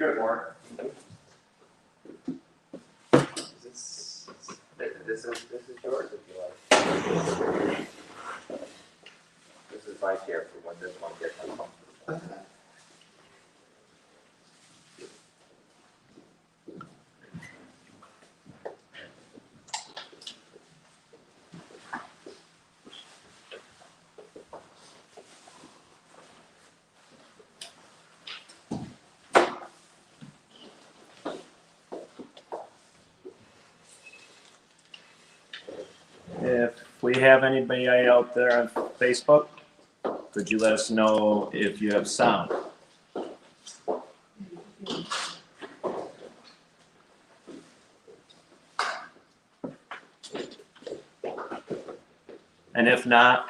Good morning. This is yours if you like. This is my chair for when this one gets uncomfortable. If we have anybody out there on Facebook, could you let us know if you have sound? And if not,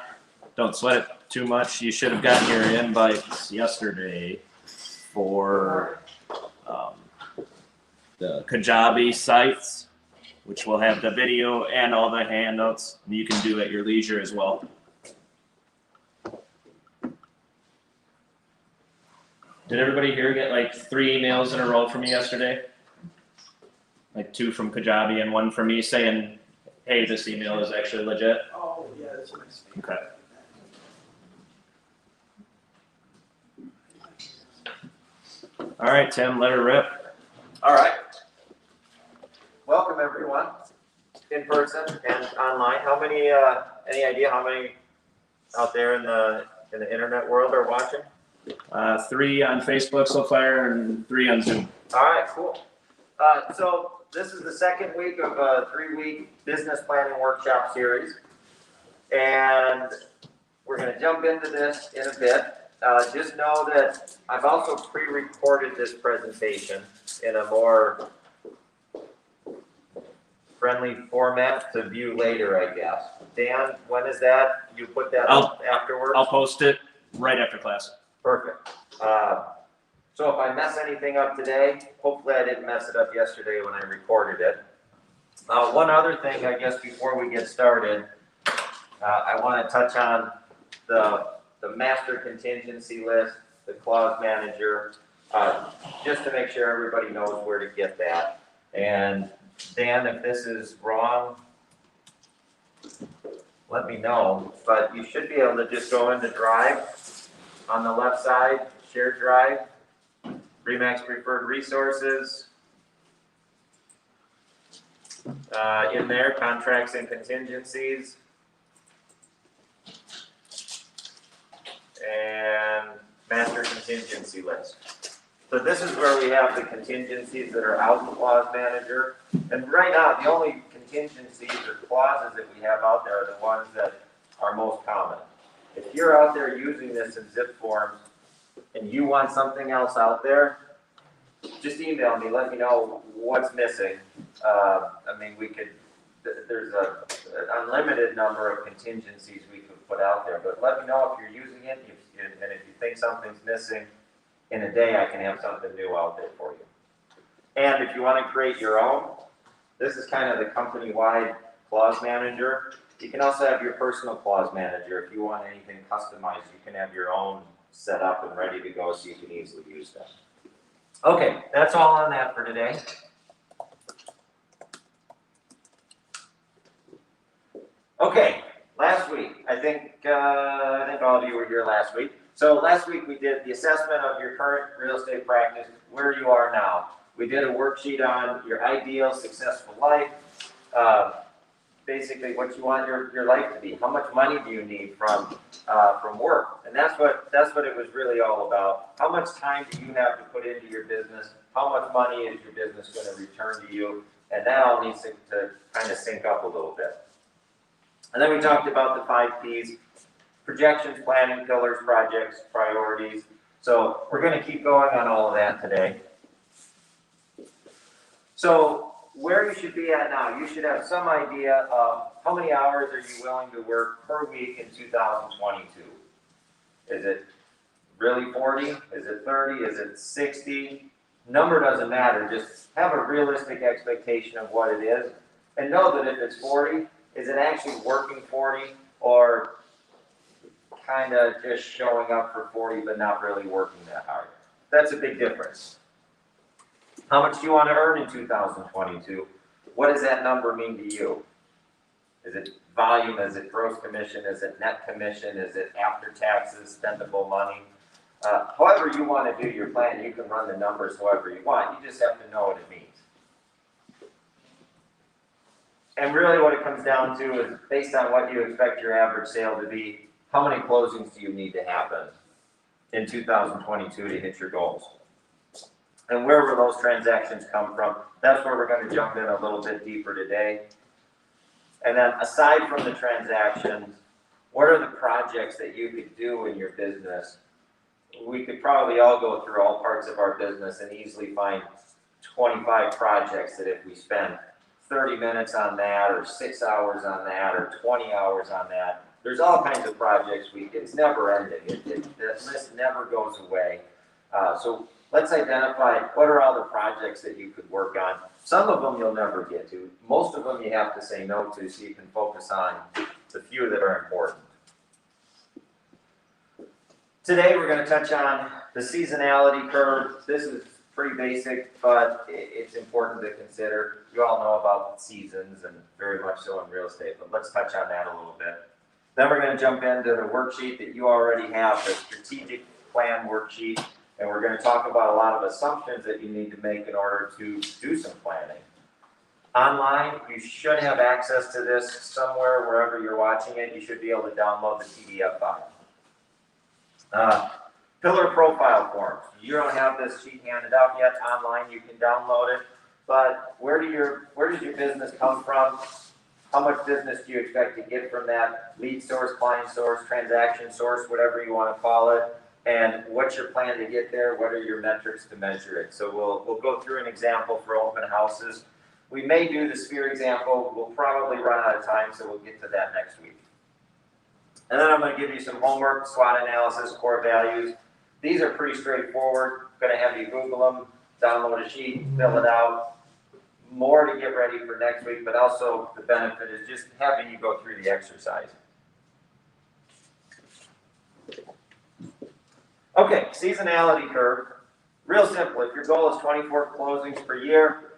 don't sweat it too much. You should have gotten your invites yesterday for the Kajabi sites, which will have the video and all the handouts you can do at your leisure as well. Did everybody here get like 3 emails in a row from me yesterday? Like 2 from Kajabi and 1 from me saying, hey, this email is actually legit? Oh, yeah, that's nice. Okay. All right, Tim, let her rip. All right. Welcome everyone, in person and online. How many? Any idea how many out there in the internet world are watching? 3 on Facebook so far and 3 on Zoom. All right, cool. So this is the second week of a 3-week business planning workshop series, and we're going to jump into this in a bit. Just know that I've also pre-recorded this presentation in a more friendly format to view later, I guess. Dan, when is that? You put that up afterwards? I'll post it right after class. Perfect. So if I mess anything up today, hopefully I didn't mess it up yesterday when I recorded it. One other thing, I guess, before we get started, I want to touch on the master contingency list, the clause manager, just to make sure everybody knows where to get that. And Dan, if this is wrong, let me know. But you should be able to just go into Drive on the left side, Shared Drive, Remax Preferred Resources. In there, Contracts and Contingencies. And Master Contingency List. So this is where we have the contingencies that are out in the clause manager. And right now, the only contingencies or clauses that we have out there are the ones that are most common. If you're out there using this in zip forms and you want something else out there, just email me, let me know what's missing. I mean, there's an unlimited number of contingencies we could put out there, but let me know if you're using it, and if you think something's missing, in a day I can have something new out there for you. And if you want to create your own, this is kind of the company-wide clause manager. You can also have your personal clause manager. If you want anything customized, you can have your own set up and ready to go so you can easily use that. Okay, that's all on that for today. Okay, last week, I think all of you were here last week. So last week we did the assessment of your current real estate practice, where you are now. We did a worksheet on your ideal successful life, basically what you want your life to be. How much money do you need from work? And that's what it was really all about. How much time do you have to put into your business? How much money is your business going to return to you? And that all needs to kind of sync up a little bit. And then we talked about the 5 Ps: projections, planning, pillars, projects, priorities. So we're going to keep going on all of that today. So where you should be at now, you should have some idea of how many hours are you willing to work per week in 2022. Is it really 40? Is it 30? Is it 60? Number doesn't matter. Just have a realistic expectation of what it is. And know that if it's 40, is it actually working 40, or kind of just showing up for 40 but not really working that hard? That's a big difference. How much do you want to earn in 2022? What does that number mean to you? Is it volume? Is it gross commission? Is it net commission? Is it after taxes, spendable money? However you want to do your plan, you can run the numbers however you want. You just have to know what it means. And really what it comes down to is based on what you expect your average sale to be, how many closings do you need to happen in 2022 to hit your goals? And where will those transactions come from? That's where we're going to jump in a little bit deeper today. And then aside from the transactions, what are the projects that you could do in your business? We could probably all go through all parts of our business and easily find 25 projects that if we spend 30 minutes on that, or 6 hours on that, or 20 hours on that, there's all kinds of projects. It's never ending. The list never goes away. So let's identify what are all the projects that you could work on. Some of them you'll never get to. Most of them you have to say no to so you can focus on the few that are important. Today we're going to touch on the seasonality curve. This is pretty basic, but it's important to consider. You all know about seasons and very much so in real estate, but let's touch on that a little bit. Then we're going to jump into the worksheet that you already have, the strategic plan worksheet, and we're going to talk about a lot of assumptions that you need to make in order to do some planning. Online, you should have access to this somewhere, wherever you're watching it. You should be able to download the PDF file. Pillar profile forms. You don't have this sheet handed out yet online. You can download it. But where does your business come from? How much business do you expect to get from that? Lead source, client source, transaction source, whatever you want to call it. And what's your plan to get there? What are your metrics to measure it? So we'll go through an example for open houses. We may do the sphere example. We'll probably run out of time, so we'll get to that next week. And then I'm going to give you some homework, SWOT analysis, core values. These are pretty straightforward. I'm going to have you Google them, download a sheet, fill it out. More to get ready for next week, but also the benefit is just having you go through the exercise. Okay, seasonality curve. Real simple. If your goal is 24 closings per year,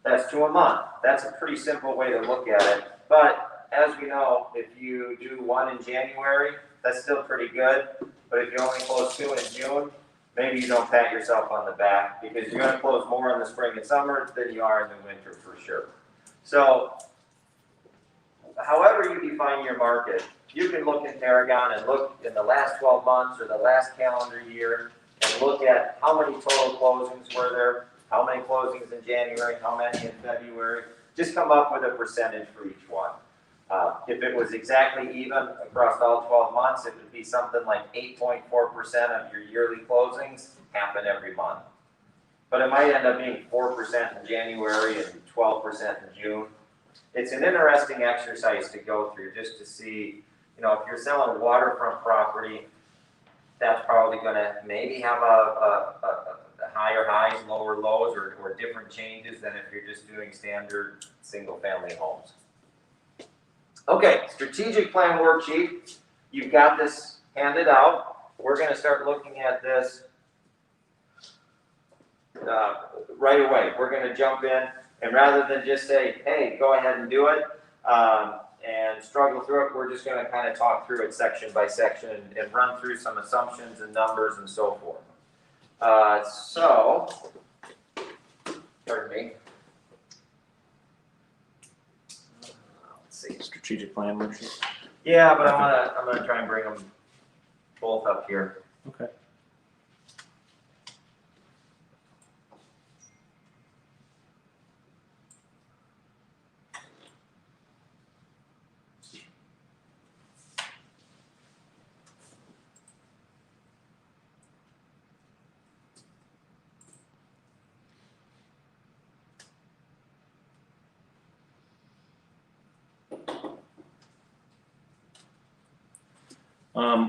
that's 2 a month. That's a pretty simple way to look at it. But as we know, if you do 1 in January, that's still pretty good. But if you only close 2 in June, maybe you don't pat yourself on the back because you're going to close more in the spring and summer than you are in the winter for sure. So, however you define your market, you can look at Paragon and look in the last 12 months or the last calendar year and look at how many total closings were there, how many closings in January, how many in February. Just come up with a percentage for each one. If it was exactly even across all 12 months, it would be something like 8.4% of your yearly closings happen every month. But it might end up being 4% in January and 12% in June. It's an interesting exercise to go through just to see, if you're selling waterfront property, that's probably going to maybe have a higher highs, lower lows, or different changes than if you're just doing standard single-family homes. Okay, strategic plan worksheet. You've got this handed out. We're going to start looking at this right away. We're going to jump in, and rather than just say, hey, go ahead and do it, and struggle through it, we're just going to kind of talk through it section by section and run through some assumptions and numbers and so forth. Pardon me. Strategic plan worksheet. Yeah, but I'm gonna try and bring them both up here. Okay.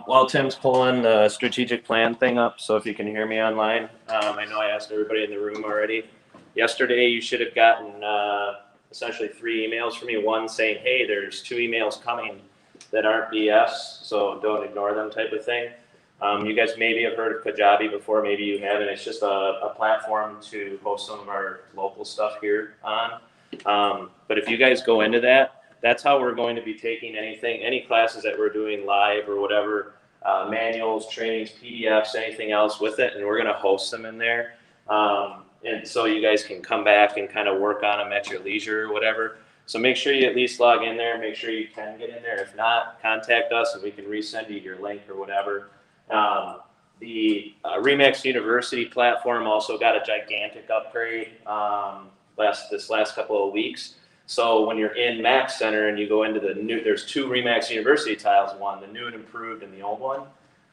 While Tim's pulling the strategic plan thing up, so if you can hear me online, I know I asked everybody in the room already. Yesterday, you should have gotten essentially 3 emails from me. One saying, hey, there's 2 emails coming that aren't BS, so don't ignore them type of thing. You guys maybe have heard of Kajabi before, maybe you haven't. It's just a platform to host some of our local stuff here on. But if you guys go into that, that's how we're going to be taking any classes that we're doing live or whatever, manuals, trainings, PDFs, anything else with it, and we're going to host them in there. And so you guys can come back and kind of work on them at your leisure or whatever. So make sure you at least log in there, make sure you can get in there. If not, contact us and we can resend you your link or whatever. The Remax University platform also got a gigantic upgrade this last couple of weeks. So when you're in Max Center and you go into the new, there's two Remax University tiles, one, the new and improved and the old one.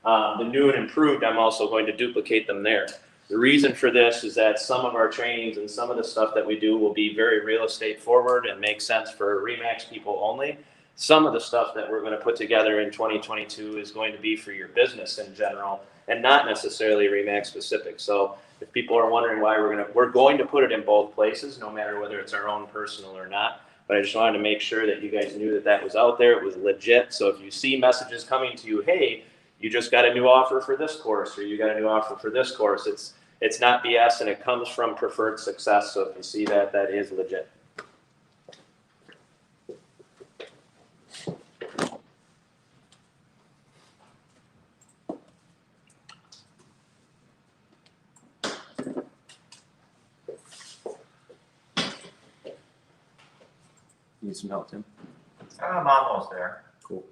The new and improved, I'm also going to duplicate them there. The reason for this is that some of our trainings and some of the stuff that we do will be very real estate forward and make sense for Remax people only. Some of the stuff that we're going to put together in 2022 is going to be for your business in general and not necessarily Remax specific. So if people are wondering why we're going to put it in both places, no matter whether it's our own personal or not. But I just wanted to make sure that you guys knew that that was out there. It was legit. So if you see messages coming to you, hey, you just got a new offer for this course, or you got a new offer for this course, it's not BS and it comes from Preferred Success. So if you see that, that is legit. Need some help, Tim? I'm almost there. Cool.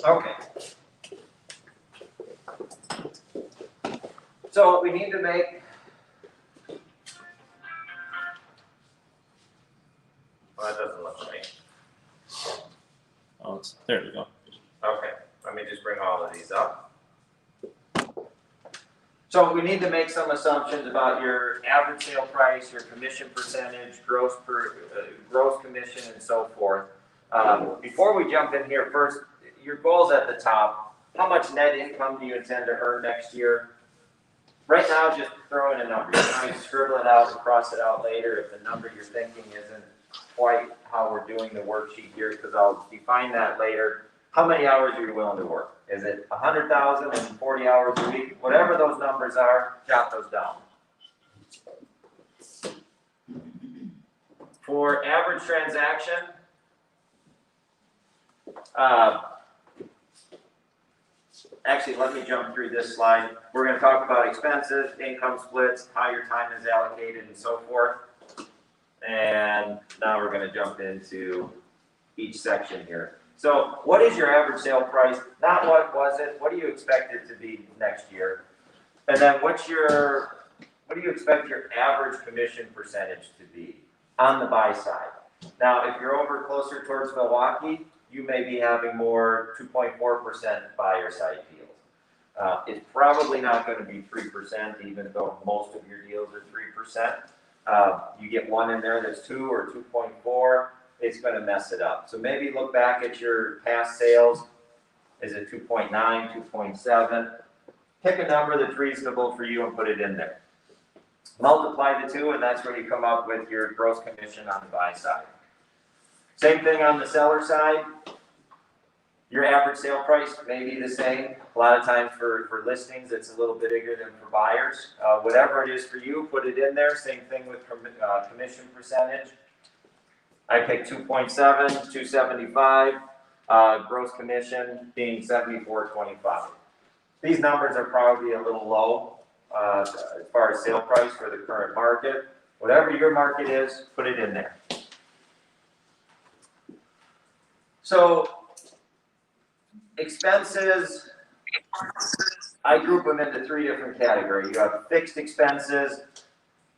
Okay. So we need to make, well, that doesn't look right. Oh, there we go. Okay, let me just bring all of these up. So we need to make some assumptions about your average sale price, your commission percentage, gross commission, and so forth. Before we jump in here, first, your goals at the top. How much net income do you intend to earn next year? Right now, just throw in a number. You can always scribble it out and cross it out later if the number you're thinking isn't quite how we're doing the worksheet here, because I'll define that later. How many hours are you willing to work? Is it 100,000 and 40 hours a week? Whatever those numbers are, jot those down. For average transaction, actually, let me jump through this slide. We're going to talk about expenses, income splits, how your time is allocated, and so forth. And now we're going to jump into each section here. So what is your average sale price? Not what was it, what do you expect it to be next year? And then what do you expect your average commission percentage to be on the buy side? Now, if you're over closer towards Milwaukee, you may be having more 2.4% buyer side deals. It's probably not going to be 3%, even though most of your deals are 3%. You get one in there that's 2 or 2.4, it's going to mess it up. So maybe look back at your past sales. Is it 2.9, 2.7? Pick a number that's reasonable for you and put it in there. Multiply the two, and that's where you come up with your gross commission on the buy side. Same thing on the seller side. Your average sale price may be the same. A lot of times for listings, it's a little bit bigger than for buyers. Whatever it is for you, put it in there. Same thing with commission percentage. I picked 2.7, 275, gross commission being 74.25. These numbers are probably a little low as far as sale price for the current market. Whatever your market is, put it in there. So expenses, I group them into 3 different categories. You have fixed expenses,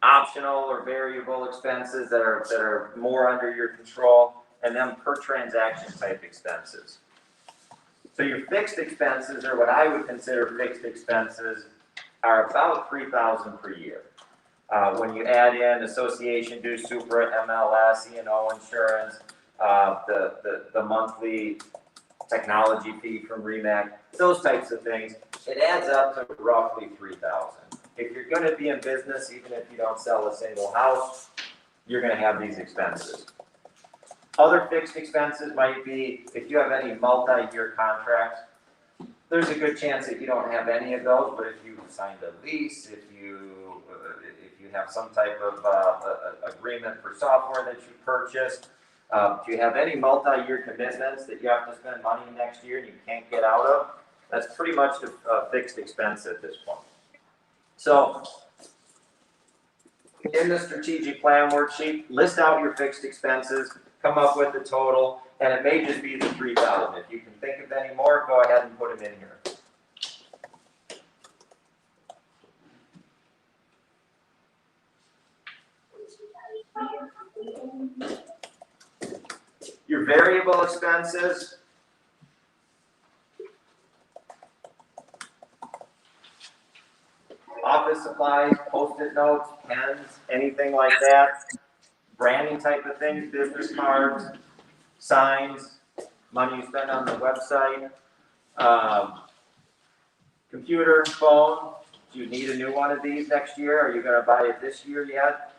optional or variable expenses that are more under your control, and then per transaction type expenses. So your fixed expenses, or what I would consider fixed expenses, are about $3,000 per year. When you add in association dues, Supra, MLS, E&O insurance, the monthly technology fee from REMAC, those types of things, it adds up to roughly $3,000. If you're going to be in business, even if you don't sell a single house, you're going to have these expenses. Other fixed expenses might be if you have any multi-year contracts. There's a good chance that you don't have any of those, but if you signed a lease, if you have some type of agreement for software that you purchased, if you have any multi-year commitments that you have to spend money next year and you can't get out of, that's pretty much a fixed expense at this point. So in the strategic plan worksheet, list out your fixed expenses, come up with the total, and it may just be the $3,000. If you can think of any more, go ahead and put them in here. Your variable expenses, office supplies, Post-it notes, pens, anything like that, branding type of things, business cards, signs, money you spend on the website, computer, phone. Do you need a new one of these next year? Are you going to buy it this year yet?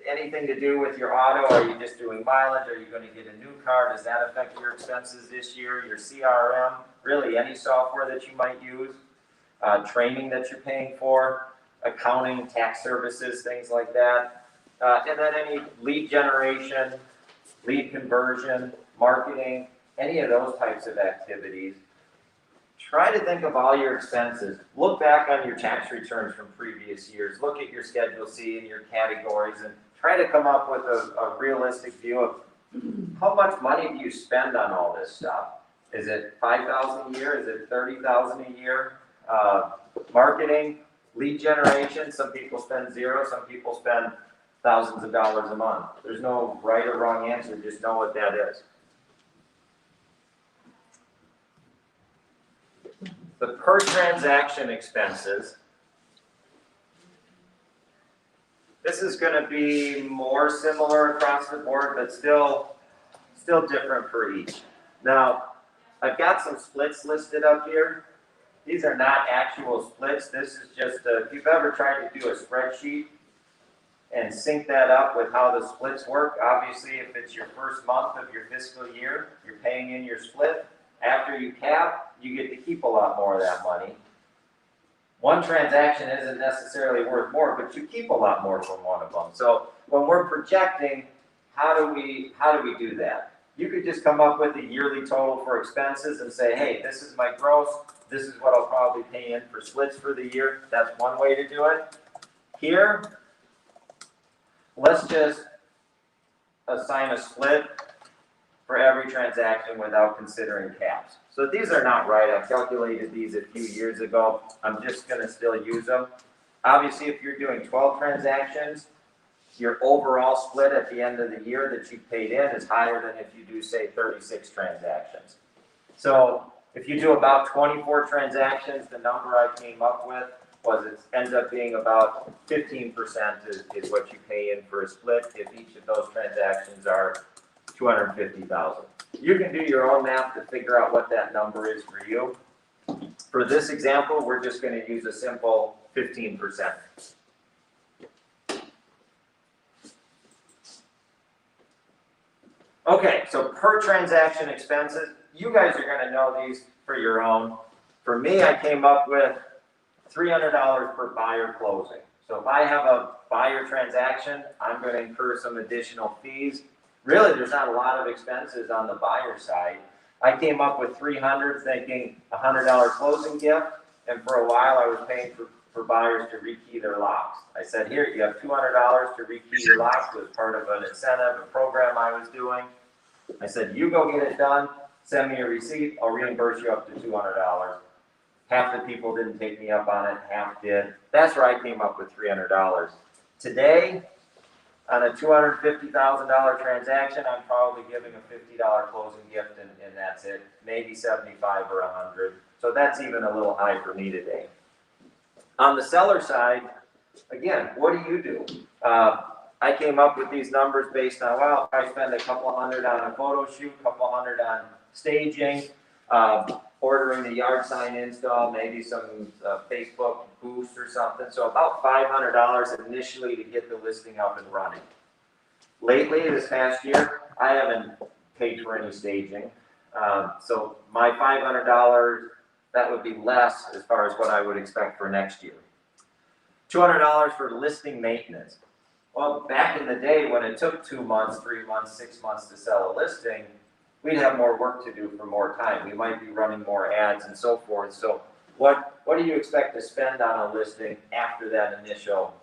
Anything to do with your auto? Are you just doing mileage? Are you going to get a new car? Does that affect your expenses this year? Your CRM, really any software that you might use, training that you're paying for, accounting, tax services, things like that. And then any lead generation, lead conversion, marketing, any of those types of activities. Try to think of all your expenses. Look back on your tax returns from previous years. Look at your Schedule C and your categories and try to come up with a realistic view of how much money do you spend on all this stuff. Is it $5,000 a year? Is it $30,000 a year? Marketing, lead generation, some people spend zero, some people spend thousands of dollars a month. There's no right or wrong answer, just know what that is. The per transaction expenses, this is going to be more similar across the board, but still different for each. Now, I've got some splits listed up here. These are not actual splits. This is just, if you've ever tried to do a spreadsheet and sync that up with how the splits work, obviously if it's your first month of your fiscal year, you're paying in your split. After you cap, you get to keep a lot more of that money. One transaction isn't necessarily worth more, but you keep a lot more from one of them. So when we're projecting, how do we do that? You could just come up with a yearly total for expenses and say, hey, this is my gross, this is what I'll probably pay in for splits for the year. That's one way to do it. Here, let's just assign a split for every transaction without considering caps. So these are not right. I calculated these a few years ago. I'm just going to still use them. Obviously, if you're doing 12 transactions, your overall split at the end of the year that you paid in is higher than if you do, say, 36 transactions. So if you do about 24 transactions, the number I came up with was it ends up being about 15% is what you pay in for a split if each of those transactions are $250,000. You can do your own math to figure out what that number is for you. For this example, we're just going to use a simple 15%. Okay, so per transaction expenses, you guys are going to know these for your own. For me, I came up with $300 per buyer closing. So if I have a buyer transaction, I'm going to incur some additional fees. Really, there's not a lot of expenses on the buyer side. I came up with $300 thinking $100 closing gift, and for a while I was paying for buyers to rekey their locks. I said, here, you have $200 to rekey your locks. It was part of an incentive, a program I was doing. I said, you go get it done, send me a receipt, I'll reimburse you up to $200. Half the people didn't take me up on it, half did. That's where I came up with $300. Today, On a $250,000 transaction, I'm probably giving a $50 closing gift and that's it. Maybe 75 or 100. So that's even a little high for me today. On the seller side, again, what do you do? I came up with these numbers based on, well, I spend a couple hundred on a photo shoot, couple hundred on staging, ordering the yard sign install, maybe some Facebook boost or something. So about $500 initially to get the listing up and running. Lately, this past year, I haven't paid for any staging. So my $500, that would be less as far as what I would expect for next year. $200 for listing maintenance. Well, back in the day when it took 2 months, 3 months, 6 months to sell a listing, we'd have more work to do for more time. We might be running more ads and so forth. So what do you expect to spend on a listing after that initial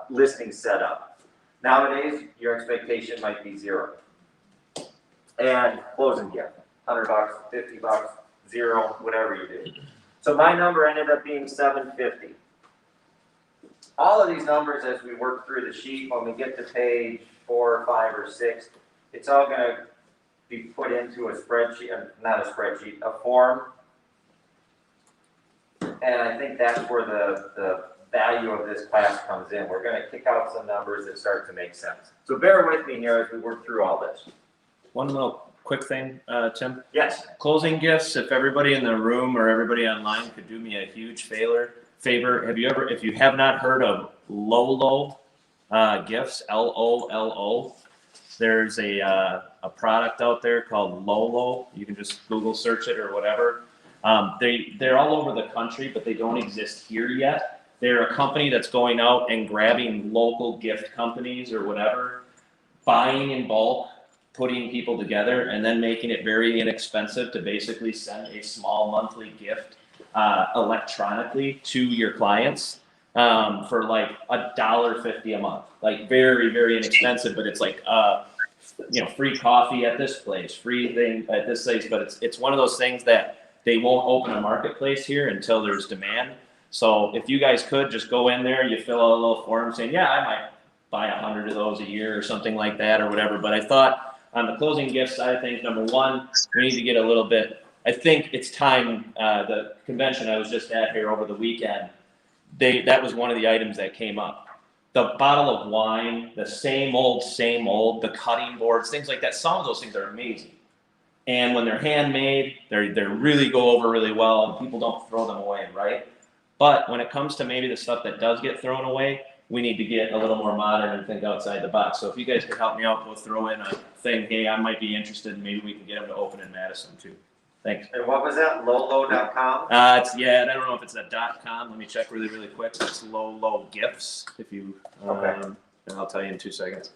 listing setup? Nowadays, your expectation might be $0. And closing gift, $100, $50, 0, whatever you do. So my number ended up being $750. All of these numbers, as we work through the sheet, when we get to page 4 or 5 or 6, it's all going to be put into a spreadsheet, not a spreadsheet, a form. And I think that's where the value of this class comes in. We're going to kick out some numbers that start to make sense. So bear with me here as we work through all this. One little quick thing, Tim. Yes. Closing gifts. If everybody in the room or everybody online could do me a huge favor, if you have not heard of Lolo gifts, LOLO, there's a product out there called Lolo. You can just Google search it or whatever. They're all over the country, but they don't exist here yet. They're a company that's going out and grabbing local gift companies or whatever, buying in bulk, putting people together, and then making it very inexpensive to basically send a small monthly gift electronically to your clients for like $1.50 a month. Like very, very inexpensive, but it's like free coffee at this place, free thing at this place. But it's one of those things that they won't open a marketplace here until there's demand. So if you guys could just go in there, you fill out a little form saying, yeah, I might buy 100 of those a year or something like that or whatever. But I thought on the closing gift side of things, number one, we need to get a little bit. I think it's time. The convention I was just at here over the weekend, that was one of the items that came up. The bottle of wine, the same old, the cutting boards, things like that. Some of those things are amazing. And when they're handmade, they really go over really well, and people don't throw them away, right? But when it comes to maybe the stuff that does get thrown away, we need to get a little more modern and think outside the box. So if you guys could help me out, we'll throw in a thing, hey, I might be interested, and maybe we can get them to open in Madison too. Thanks. And what was that? Lolo.com? I don't know if it's a .com. Let me check really, really quick. It's Lolo Gifts. If you, okay. And I'll tell you in 2 seconds.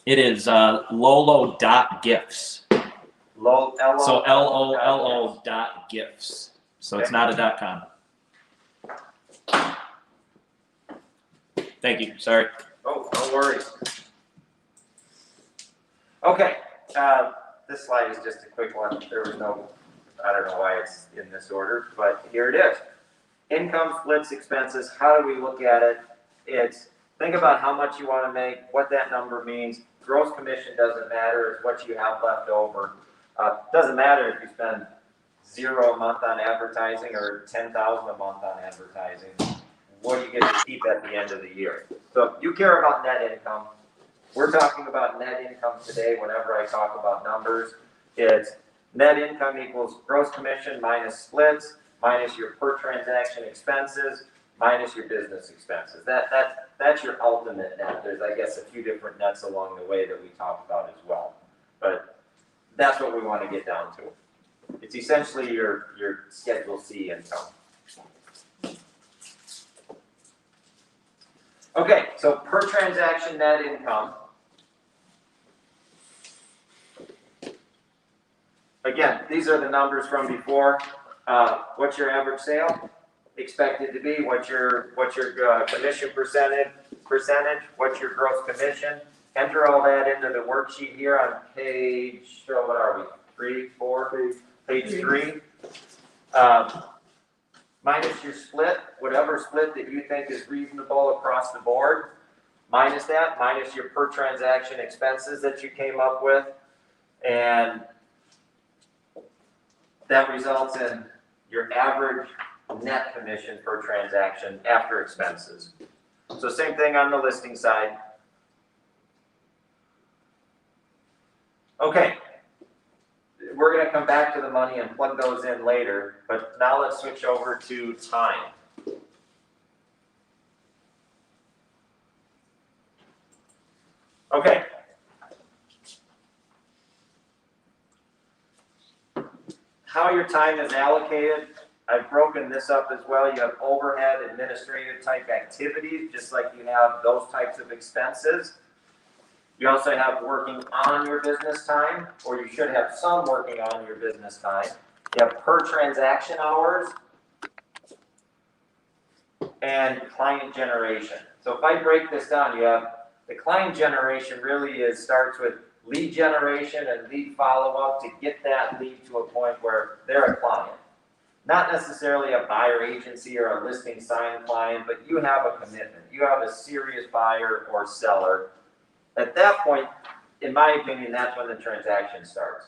It is Lolo.gifts. So LOLO.gifts. So it's not a .com. Thank you. Sorry. Oh, no worries. Okay. This slide is just a quick one. There was no, I don't know why it's in this order, but here it is. Income splits expenses. How do we look at it? It's think about how much you want to make, what that number means. Gross commission doesn't matter. It's what you have left over. Doesn't matter if you spend $0 a month on advertising or $10,000 a month on advertising. What do you get to keep at the end of the year? So you care about net income. We're talking about net income today. Whenever I talk about numbers, it's net income equals gross commission minus splits, minus your per transaction expenses, minus your business expenses. That's your ultimate net. There's, I guess, a few different nets along the way that we talk about as well. But that's what we want to get down to. It's essentially your Schedule C income. Okay, so per transaction net income. Again, these are the numbers from before. What's your average sale expected to be? What's your commission percentage? What's your gross commission? Enter all that into the worksheet here on page, what are we, 3, 4? Page 3. Minus your split, whatever split that you think is reasonable across the board. minus that, minus your per transaction expenses that you came up with, and that results in your average net commission per transaction after expenses. So same thing on the listing side. Okay, we're going to come back to the money and plug those in later, but now let's switch over to time. Okay. How your time is allocated, I've broken this up as well. You have overhead, administrative type activities, just like you have those types of expenses. You also have working on your business time, or you should have some working on your business time. You have per transaction hours and client generation. So if I break this down, you have the client generation really starts with lead generation and lead follow-up to get that lead to a point where they're a client. Not necessarily a buyer agency or a listing sign client, but you have a commitment. You have a serious buyer or seller. At that point, in my opinion, that's when the transaction starts.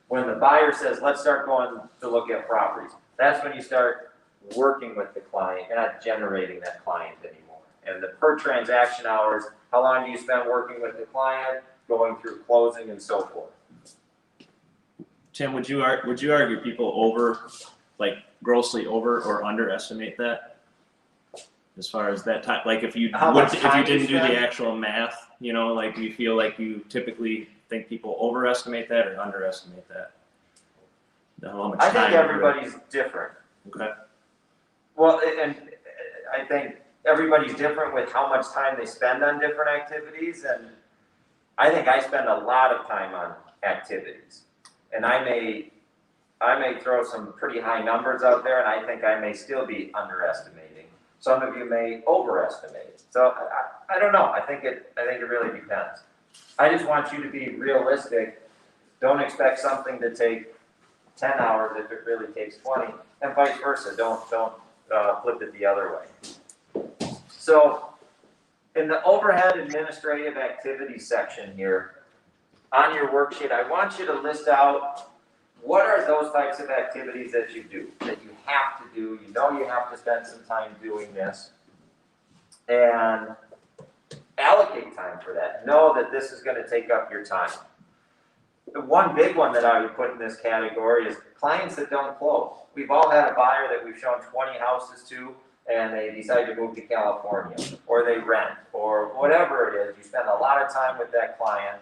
When the buyer says, let's start going to look at properties, that's when you start working with the client. You're not generating that client anymore. And the per transaction hours, how long do you spend working with the client, going through closing and so forth. Tim, would you argue people grossly over or underestimate that? As far as that time, like if you didn't do the actual math, do you feel like you typically think people overestimate that or underestimate that? I think everybody's different. Okay. Well, and I think everybody's different with how much time they spend on different activities, and I think I spend a lot of time on activities, and I may throw some pretty high numbers out there, and I think I may still be underestimating. Some of you may overestimate. So I don't know. I think it really depends. I just want you to be realistic. Don't expect something to take 10 hours if it really takes 20, and vice versa. Don't flip it the other way. So in the overhead administrative activities section here on your worksheet, I want you to list out what are those types of activities that you do, that you have to do. You know you have to spend some time doing this, and allocate time for that. Know that this is going to take up your time. The one big one that I would put in this category is clients that don't close. We've all had a buyer that we've shown 20 houses to, and they decide to move to California, or they rent, or whatever it is. You spend a lot of time with that client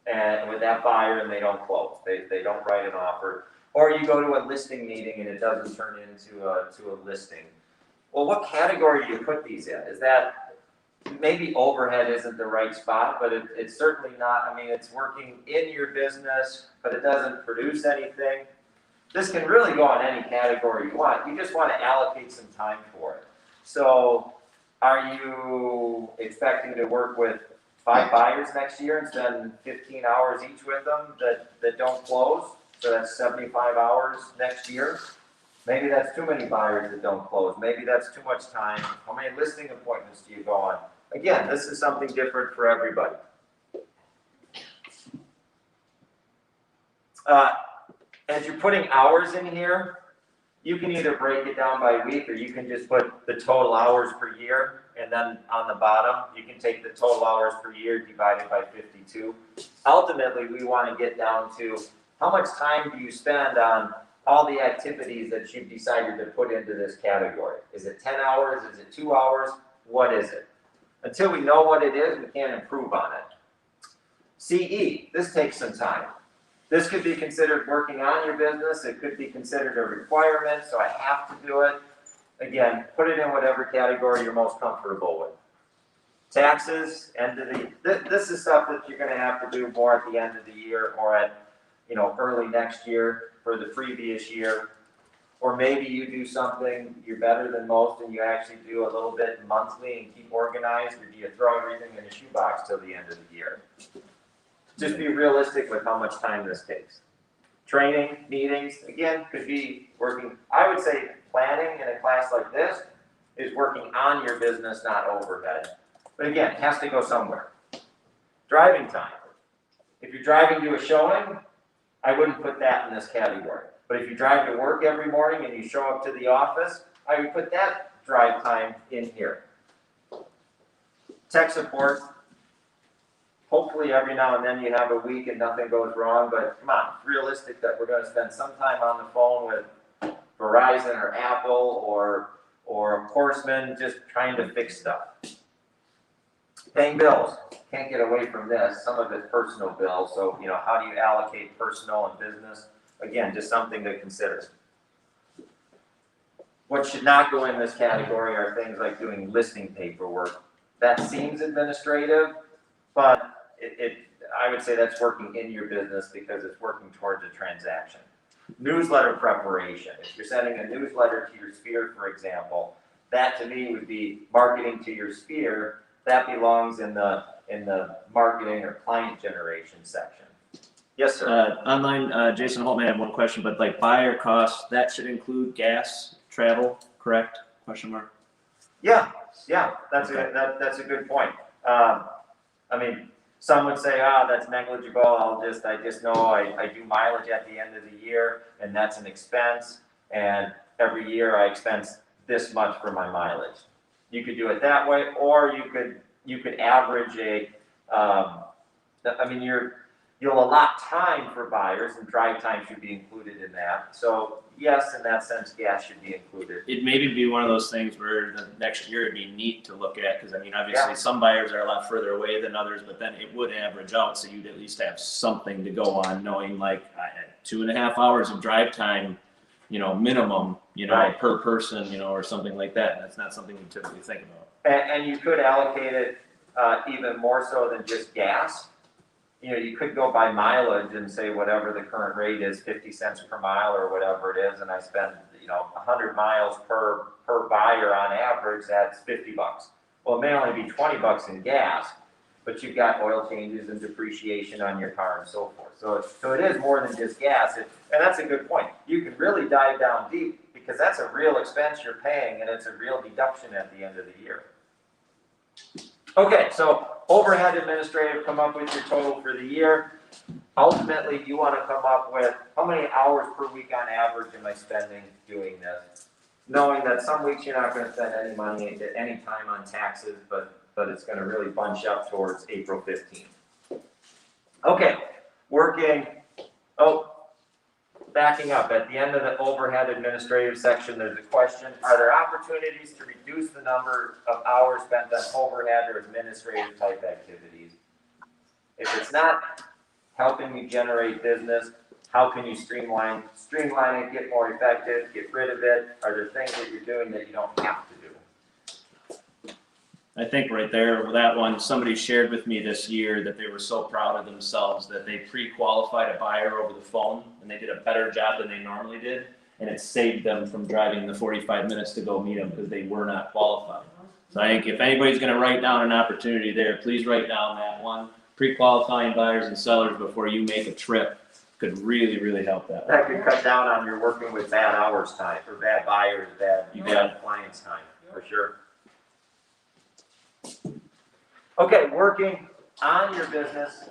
and with that buyer, and they don't close. They don't write an offer. Or you go to a listing meeting and it doesn't turn into a listing. Well, what category do you put these in? Is that maybe overhead isn't the right spot, but it's certainly not. I mean, it's working in your business, but it doesn't produce anything. This can really go on any category you want. You just want to allocate some time for it. So are you expecting to work with 5 buyers next year and spend 15 hours each with them that don't close? So that's 75 hours next year. Maybe that's too many buyers that don't close. Maybe that's too much time. How many listing appointments do you go on? Again, this is something different for everybody. As you're putting hours in here, you can either break it down by week, or you can just put the total hours per year, and then on the bottom, you can take the total hours per year divided by 52. Ultimately, we want to get down to how much time do you spend on all the activities that you've decided to put into this category. Is it 10 hours? Is it 2 hours? What is it? Until we know what it is, we can't improve on it. CE, this takes some time. This could be considered working on your business. It could be considered a requirement, so I have to do it. Again, put it in whatever category you're most comfortable with. Taxes, end of the, this is stuff that you're going to have to do more at the end of the year, or at early next year for the previous year. Or maybe you do something, you're better than most, and you actually do a little bit monthly and keep organized, or do you throw everything in a shoebox till the end of the year? Just be realistic with how much time this takes. Training, meetings, again, could be working. I would say planning in a class like this is working on your business, not overhead. But again, it has to go somewhere. Driving time. If you're driving to a showing, I wouldn't put that in this category. But if you drive to work every morning and you show up to the office, I would put that drive time in here. Tech support. Hopefully every now and then you have a week and nothing goes wrong, but come on, it's realistic that we're going to spend some time on the phone with Verizon or Apple or Horseman just trying to fix stuff. Paying bills. Can't get away from this. Some of it's personal bills, so how do you allocate personal and business? Again, just something to consider. What should not go in this category are things like doing listing paperwork. That seems administrative, but I would say that's working in your business because it's working towards a transaction. Newsletter preparation. If you're sending a newsletter to your sphere, for example, that to me would be marketing to your sphere. That belongs in the marketing or client generation section. Yes, sir. Online, Jason Holtman had one question, but like buyer costs, that should include gas, travel, correct? Question mark. Yeah, that's a good point. I mean, some would say, that's negligible. I just know I do mileage at the end of the year, and that's an expense. And every year I expense this much for my mileage. You could do it that way, or you could average you'll allot time for buyers, and drive time should be included in that. So yes, in that sense, gas should be included. It maybe be one of those things where the next year it'd be neat to look at, because obviously some buyers are a lot further away than others, but then it would average out, so you'd at least have something to go on, knowing like 2.5 hours of drive time, minimum, Right. per person, or something like that. That's not something you typically think about. And you could allocate it even more so than just gas. You could go by mileage and say whatever the current rate is, 50 cents per mile or whatever it is, and I spend 100 miles per buyer on average. That's $50. Well, it may only be $20 in gas, but you've got oil changes and depreciation on your car and so forth. So it is more than just gas, and that's a good point. You can really dive down deep because that's a real expense you're paying, and it's a real deduction at the end of the year. Okay, so overhead administrative, come up with your total for the year. Ultimately, you want to come up with how many hours per week on average am I spending doing this? Knowing that some weeks you're not going to spend any money at any time on taxes, but it's going to really bunch up towards April 15th. Okay, backing up, at the end of the overhead administrative section, there's a question. Are there opportunities to reduce the number of hours spent on overhead or administrative type activities? If it's not helping you generate business, how can you streamline it, get more effective, get rid of it? Are there things that you're doing that you don't have to do? I think right there with that one, somebody shared with me this year that they were so proud of themselves that they pre-qualified a buyer over the phone, and they did a better job than they normally did, and it saved them from driving the 45 minutes to go meet them because they were not qualified. So I think if anybody's going to write down an opportunity there, please write down that one. Pre-qualifying buyers and sellers before you make a trip could really, really help that. That could cut down on your working with bad hours time, or bad buyers, bad clients time, for sure. Okay, working on your business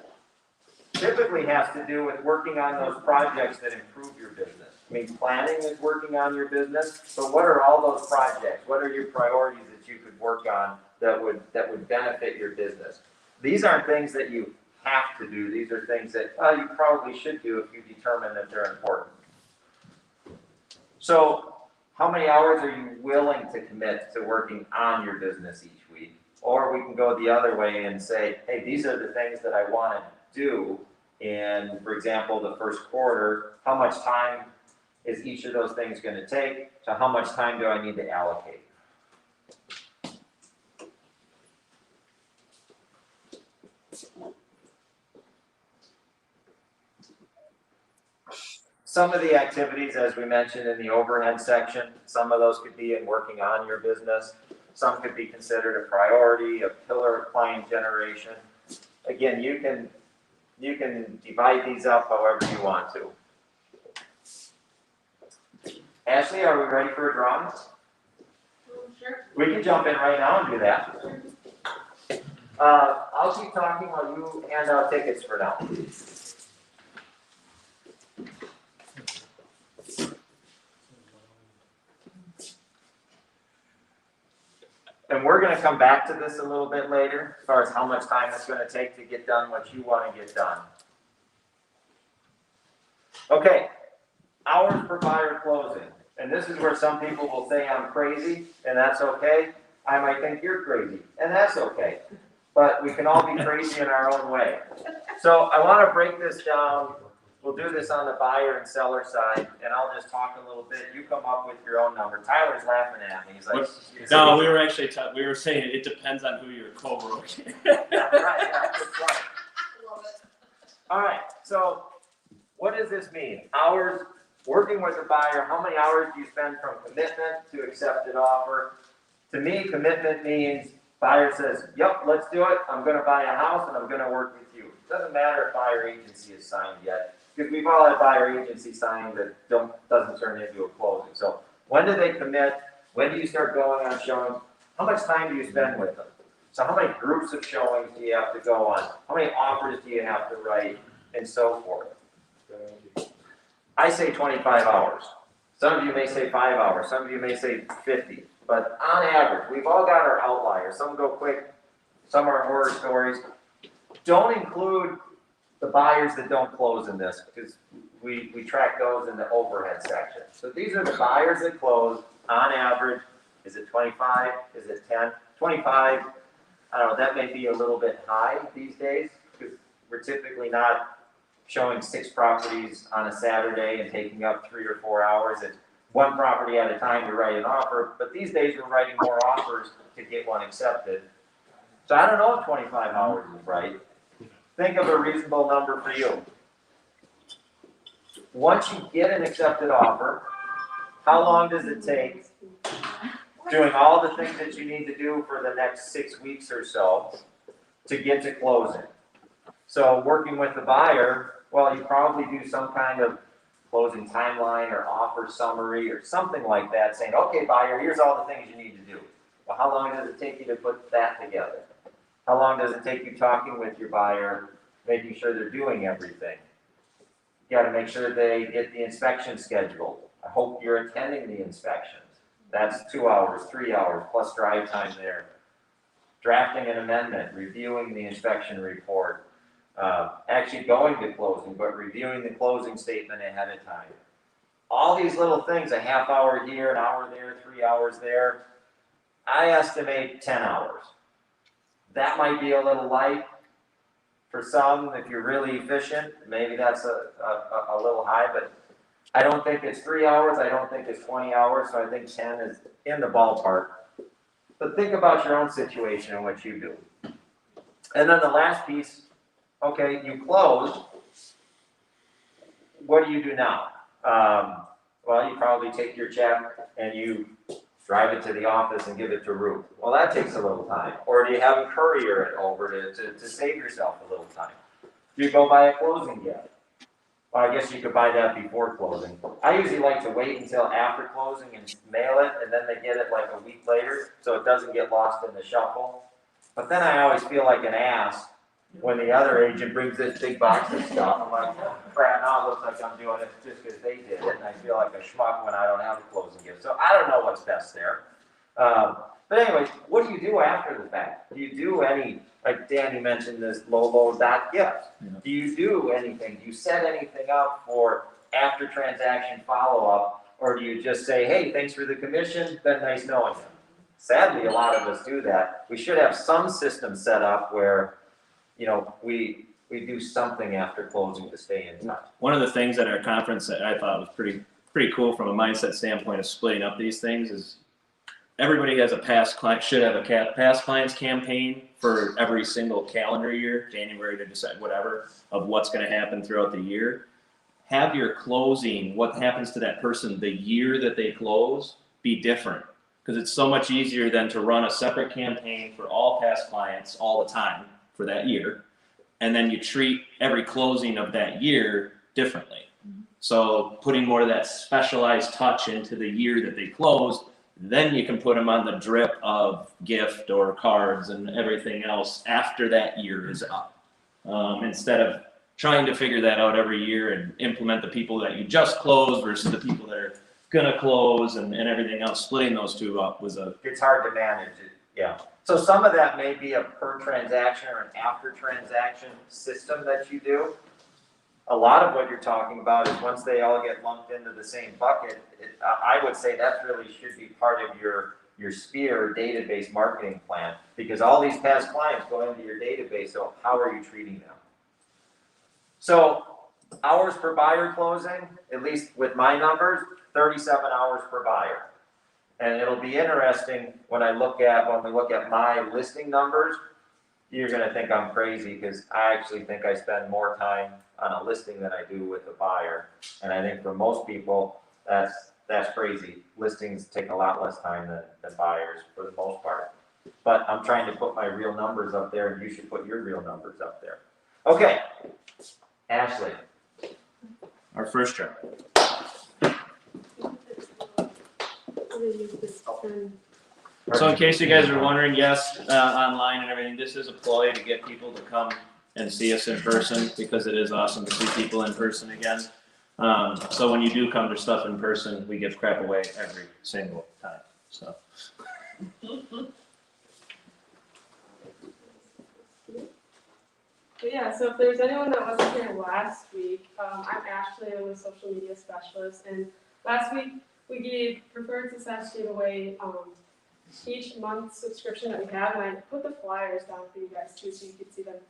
typically has to do with working on those projects that improve your business. I mean, planning is working on your business, but what are all those projects? What are your priorities that you could work on that would benefit your business? These aren't things that you have to do. These are things that you probably should do if you determine that they're important. So, how many hours are you willing to commit to working on your business each week? Or we can go the other way and say, hey, these are the things that I want to do in, for example, the first quarter. How much time is each of those things going to take? So how much time do I need to allocate? Some of the activities, as we mentioned in the overhead section, some of those could be in working on your business. Some could be considered a priority, a pillar of client generation. Again, you can divide these up however you want to. Ashley, are we ready for a drawing? Sure. We can jump in right now and do that. I'll keep talking while you hand out tickets for now. And we're gonna come back to this a little bit later, as far as how much time it's gonna take to get done what you wanna get done. Okay, hours per buyer closing. And this is where some people will say I'm crazy, and that's okay. I might think you're crazy, and that's okay. But we can all be crazy in our own way. So I wanna break this down. We'll do this on the buyer and seller side, and I'll just talk a little bit. You come up with your own number. Tyler's laughing at me. He's like, No, we were actually we were saying it depends on who you're co-broking. yeah, right, yeah, good point. All right, so what does this mean? Hours, working with a buyer, how many hours do you spend from commitment to accepted offer? To me, commitment means buyer says, yep, let's do it. I'm gonna buy a house and I'm gonna work with you. It doesn't matter if buyer agency is signed yet, because we've all had buyer agency signed that doesn't turn into a closing. So when do they commit? When do you start going on showings? How much time do you spend with them? So how many groups of showings do you have to go on? How many offers do you have to write? And so forth. I say 25 hours. Some of you may say 5 hours. Some of you may say 50. But on average, we've all got our outliers. Some go quick. Some are horror stories. Don't include the buyers that don't close in this, because we track those in the overhead section. So these are the buyers that close on average. Is it 25? Is it 10? 25, I don't know, that may be a little bit high these days, because we're typically not showing 6 properties on a Saturday and taking up 3 or 4 hours. It's one property at a time to write an offer, but these days we're writing more offers to get one accepted. So I don't know if 25 hours is right. Think of a reasonable number for you. Once you get an accepted offer, how long does it take, doing all the things that you need to do for the next 6 weeks or so, to get to closing? So working with the buyer, well, you probably do some kind of closing timeline or offer summary or something like that, saying, okay, buyer, here's all the things you need to do. Well, how long does it take you to put that together? How long does it take you talking with your buyer, making sure they're doing everything? You gotta make sure they get the inspection scheduled. I hope you're attending the inspections. That's 2 hours, 3 hours, plus drive time there. Drafting an amendment, reviewing the inspection report, actually going to closing, but reviewing the closing statement ahead of time. All these little things, a half hour here, an hour there, 3 hours there, I estimate 10 hours. That might be a little light for some. If you're really efficient, maybe that's a little high, but I don't think it's 3 hours. I don't think it's 20 hours. So I think 10 is in the ballpark. But think about your own situation and what you do. And then the last piece, okay, you close. What do you do now? Well, you probably take your check and you drive it to the office and give it to Ruth. Well, that takes a little time. Or do you have them courier it over to save yourself a little time? Do you go buy a closing gift? Well, I guess you could buy that before closing. I usually like to wait until after closing and mail it, and then they get it like a week later, so it doesn't get lost in the shuffle. But then I always feel like an ass when the other agent brings this big box of stuff. I'm like, crap, now it looks like I'm doing it just because they did it, and I feel like a schmuck when I don't have a closing gift. So I don't know what's best there. But anyways, what do you do after the fact? Do you do any, like Danny mentioned this low dot gift. Do you do anything? Do you set anything up for after transaction follow-up? Or do you just say, hey, thanks for the commission, been nice knowing you? Sadly, a lot of us do that. We should have some system set up where, you know, we do something after closing to stay in touch. One of the things at our conference that I thought was pretty cool from a mindset standpoint of splitting up these things is everybody has a past client, should have a past clients campaign for every single calendar year, January to December, whatever, of what's going to happen throughout the year. Have your closing, what happens to that person the year that they close, be different. Because it's so much easier than to run a separate campaign for all past clients all the time for that year. And then you treat every closing of that year differently. So putting more of that specialized touch into the year that they closed, Then you can put them on the drip of gift or cards and everything else after that year is up. Instead of trying to figure that out every year and implement the people that you just closed versus the people that are gonna close and everything else, splitting those two up was a. It's hard to manage it, yeah. So some of that may be a per transaction or an after transaction system that you do. A lot of what you're talking about is once they all get lumped into the same bucket, I would say that really should be part of your Sphere database marketing plan, because all these past clients go into your database, so how are you treating them? So hours per buyer closing, at least with my numbers, 37 hours per buyer. And it'll be interesting when we look at my listing numbers, you're gonna think I'm crazy, because I actually think I spend more time on a listing than I do with a buyer. And I think for most people, that's crazy. Listings take a lot less time than buyers for the most part. But I'm trying to put my real numbers up there, and you should put your real numbers up there. Okay, Ashley. Our first chart. So in case you guys are wondering, yes, online and everything, this is a ploy to get people to come and see us in person, because it is awesome to see people in person again. So when you do come to stuff in person, we give crap away every single time, so. Yeah, so if there's anyone that wasn't here last week, I'm Ashley, I'm a social media specialist, and last week we Preferred Success gave away each month subscription that we have, and I put the flyers down for you guys too, so you can see them.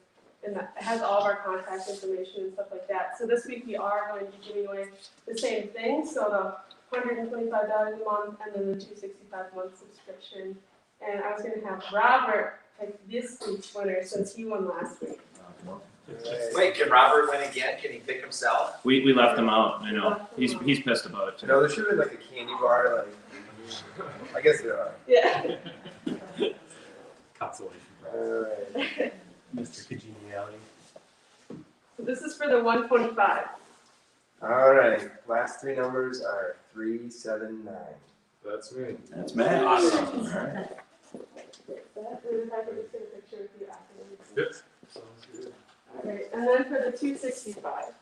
And it has all of our contact information and stuff like that. So this week we are going to be giving away the same thing, so the $125 a month and then the $265 a month subscription. And I was going to have Robert pick this week's winner since he won last week. Wait, can Robert win again? Can he pick himself? We left him out, I know. He's pissed about it too. No, there should have been like a candy bar, like, I guess there are. Yeah. Consolation. Alright. Mr. Congeniality. So this is for the 125. Alright, last three numbers are 379. That's me. That's Matt. Awesome. Alright. That, and if I could just get a picture with you afterwards. Yep. Sounds good. All right, and then for the 265.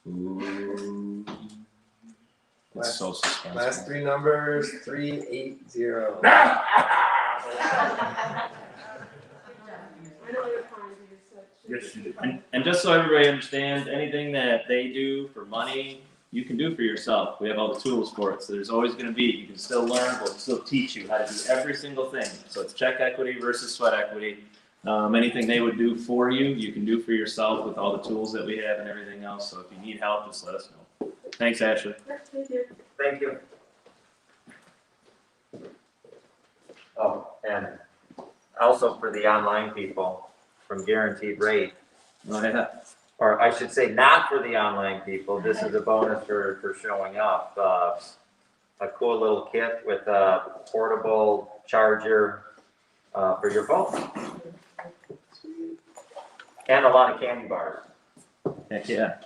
Ooh. That's so suspenseful. Last three numbers, 380. I know you're trying to do such. Yes, you did. And just so everybody understands, anything that they do for money, you can do for yourself. We have all the tools for it, so there's always going to be, you can still learn, we'll still teach you how to do every single thing. So it's check equity versus sweat equity. Anything they would do for you, you can do for yourself with all the tools that we have and everything else. So if you need help, just let us know. Thanks, Ashley. Thank you. Thank you. Oh, and also for the online people from Guaranteed Rate, Oh, yeah. or I should say not for the online people, this is a bonus for showing up. A cool little kit with a portable charger for your phone. And a lot of candy bars. Heck yeah.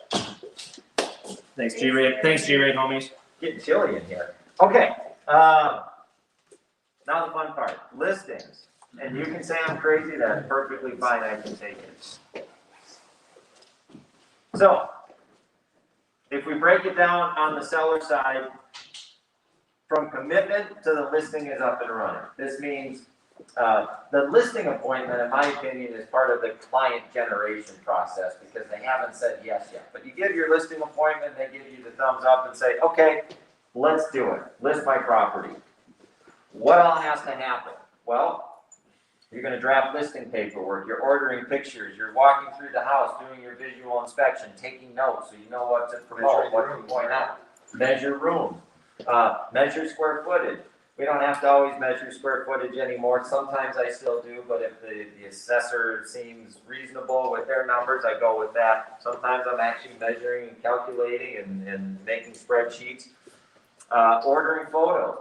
Thanks, G-Ray. Thanks, G-Ray, homies. Getting chilly in here. Okay, now the fun part, listings. And you can say I'm crazy, that's perfectly fine, I can take it. So, if we break it down on the seller side, from commitment to the listing is up and running. This means the listing appointment, in my opinion, is part of the client generation process because they haven't said yes yet. But you give your listing appointment, they give you the thumbs up and say, okay, let's do it. List my property. What all has to happen? Well, you're going to draft listing paperwork, you're ordering pictures, you're walking through the house, doing your visual inspection, taking notes so you know what to promote, what to point out. Measure room, measure square footage. We don't have to always measure square footage anymore. Sometimes I still do, but if the assessor seems reasonable with their numbers, I go with that. Sometimes I'm actually measuring and calculating and making spreadsheets. Ordering photos.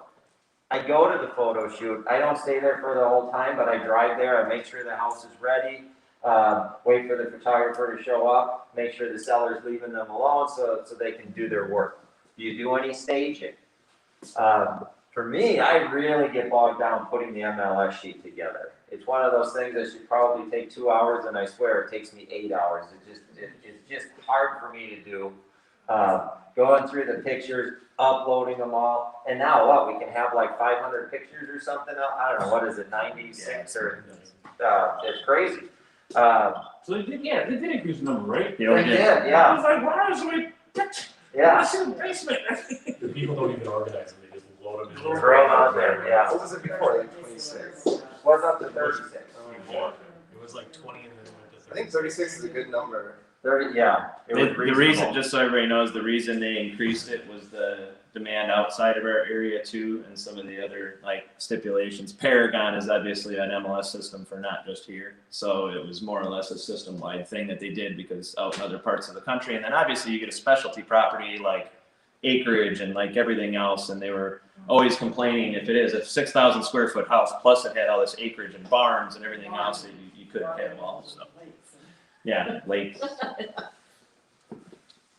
I go to the photo shoot. I don't stay there for the whole time, but I drive there. I make sure the house is ready. Wait for the photographer to show up. Make sure the seller's leaving them alone so they can do their work. Do you do any staging? For me, I really get bogged down putting the MLS sheet together. It's one of those things that should probably take 2 hours, and I swear it takes me 8 hours. It's just hard for me to do. Going through the pictures, uploading them all, and now what? We can have like 500 pictures or something. I don't know, what is it, 96 or it's crazy. So they did increase the number, right? Yeah, we They did. did, I yeah, was like, wow, so many pictures. yeah. What's in the basement? The people don't even organize them, they just load them in. Throw them out there, yeah. What was it before, like 26? What's up to 36? It was like 20 and then it went to 30. I think 36 is a good number. 30, yeah. It was The reason, reasonable. just so everybody knows, the reason they increased it was the demand outside of our area too, and some of the other like stipulations. Paragon is obviously an MLS system for not just here, so it was more or less a system-wide thing that they did because out in other parts of the country, and then obviously you get a specialty property like acreage and like everything else, and they were always complaining if it is a 6,000 square foot house plus it had all this acreage and barns and everything else that you couldn't have all. So yeah, lakes.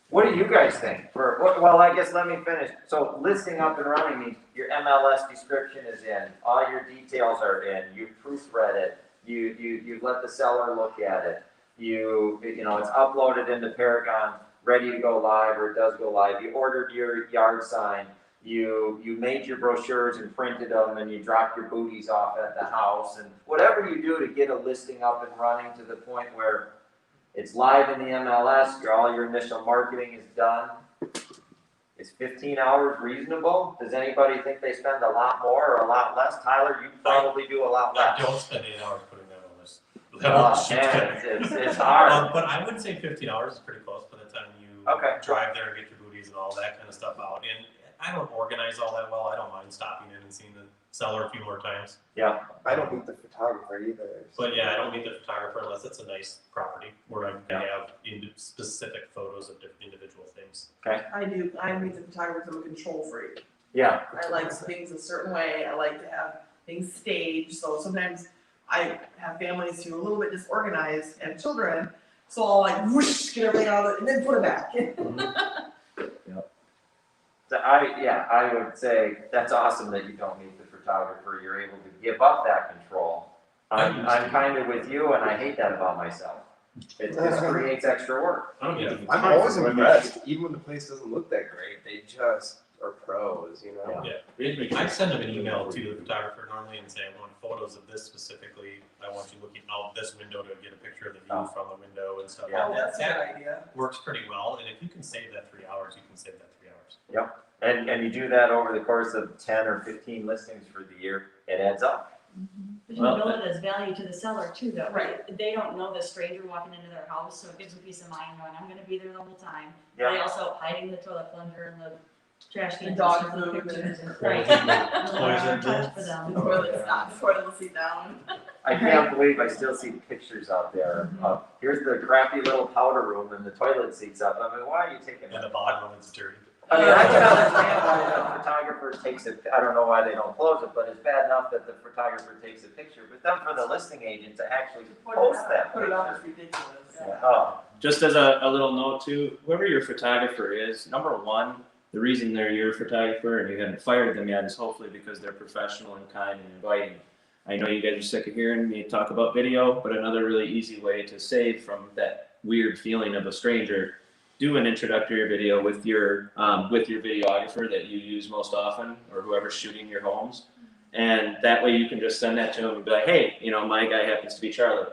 What do you guys think? Well, I guess let me finish. So listing up and running means your MLS description is in, all your details are in, you proofread it, you let the seller look at it, you know, it's uploaded into Paragon, ready to go live, or it does go live. You ordered your yard sign, you made your brochures and printed them, and you dropped your booties off at the house, and whatever you do to get a listing up and running to the point where it's live in the MLS, all your initial marketing is done. Is 15 hours reasonable? Does anybody think they spend a lot more or a lot less? Tyler, you probably do a lot I less. don't spend 8 hours putting that on this. Oh, man, it's hard. But I would say 15 hours is pretty close by the time you Okay. drive there and get your booties and all that kind of stuff out. And I don't organize all that well. I don't mind stopping in and seeing the seller a few more times. I don't meet the photographer either. But yeah, I don't meet the photographer unless it's a nice property where I can have specific photos of different individual things. I do. I meet the photographer. I'm a control freak. Yeah, I like things a certain way. I like to have things staged. So sometimes I have families who are a little bit disorganized and have children. So I'll like whoosh, get everything out of it and then put it back. so I would say that's awesome that you don't need the photographer. You're able to give up that control. I'm kind of with you, and I hate that about myself. It just creates extra work. I don't get I'm always impressed, even when the place doesn't look that great, they just are pros, you know? I send them an email to the photographer normally and say, I want photos of this specifically. I want you looking out this window to get a picture of the view from the window and stuff. Yeah. Oh, that's a That good idea. works pretty well. And if you can save that 3 hours, you can save that 3 hours. And you do that over the course of 10 or 15 listings for the year, it adds up. But you Well, build it as value to the seller too, though. Right. They don't know the stranger walking into their house, so it gives them peace of mind knowing I'm gonna be there the whole time. Yeah. They also hiding the toilet plunger and the trash can. And dog for the food. pictures and- Right. Right. Poison Touch for them. The toilet's not, the toilet will sit down. I can't believe I still see pictures out there. Here's the crappy little powder room and the toilet seats up. I mean, why are you taking And that? the bottom when it's dirty. I mean, I can understand why the photographer takes it, I don't know why they don't close it, but it's bad enough that the photographer takes a picture, but then for the listing agent to actually post that Put it up, picture. it's ridiculous. Oh, Just as a little note too, whoever your photographer is, number one, the reason they're your photographer and you haven't fired them yet is hopefully because they're professional and kind and inviting. I know you guys are sick of hearing me talk about video, but another really easy way to save from that weird feeling of a stranger, do an introductory video with your videographer that you use most often or whoever's shooting your homes. And that way you can just send that to them and be like, hey, you know, my guy happens to be Charlie.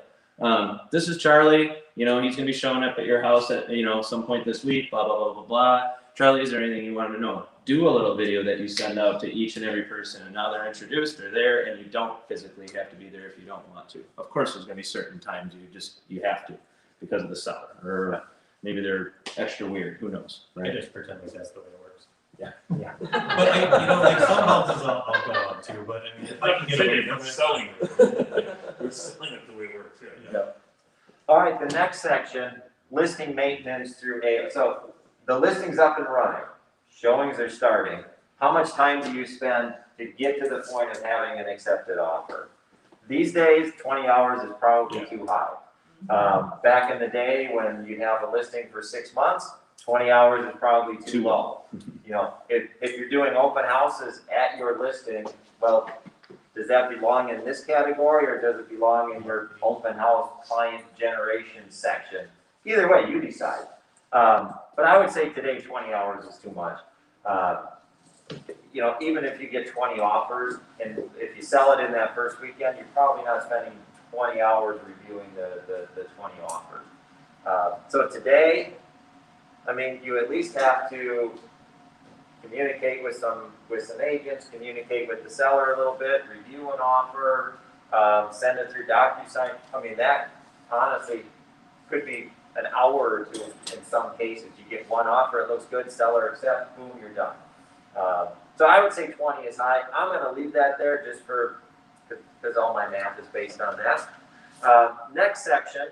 This is Charlie, you know, he's gonna be showing up at your house at, you know, some point this week, blah, blah, blah, blah, blah. Charlie, is there anything you want to know? Do a little video that you send out to each and every person, and now they're introduced, they're there, and you don't physically have to be there if you don't want to. Of course, there's gonna be certain times you have to because of the seller, or maybe they're extra weird, who knows, I right? just pretend like that's the way it works. yeah. But like some houses I'll go on to, but I mean, if I can get away from it. Selling it. We're selling it the way it works, yeah. All right, the next section, listing maintenance through so the listing's up and running, showings are starting. How much time do you spend to get to the point of having an accepted offer? These days, 20 hours is probably too high. Back in the day when you have a listing for 6 months, 20 hours is probably too Too low. You know, if you're doing open houses at your listing, well, does that belong in this category or does it belong in your open house client generation section? Either way, you decide. But I would say today 20 hours is too much. You know, even if you get 20 offers and if you sell it in that first weekend, you're probably not spending 20 hours reviewing the 20 offers. So today, I mean, you at least have to communicate with some agents, communicate with the seller a little bit, review an offer, send it through DocuSign. I mean, that honestly could be an hour or two in some cases. You get one offer, it looks good, seller accepts, boom, you're done. So I would say 20 is high. I'm going to leave that there just because all my math is based on that. Next section,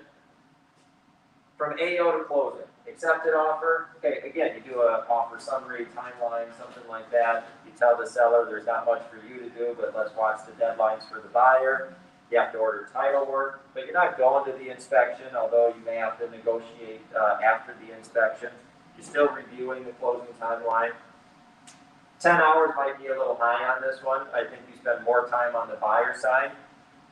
from AO to closing. Accepted offer, okay, again, you do a offer summary, timeline, something like that. You tell the seller there's not much for you to do, but let's watch the deadlines for the buyer. You have to order title work, but you're not going to the inspection, although you may have to negotiate after the inspection. You're still reviewing the closing timeline. 10 hours might be a little high on this one. I think you spend more time on the buyer side.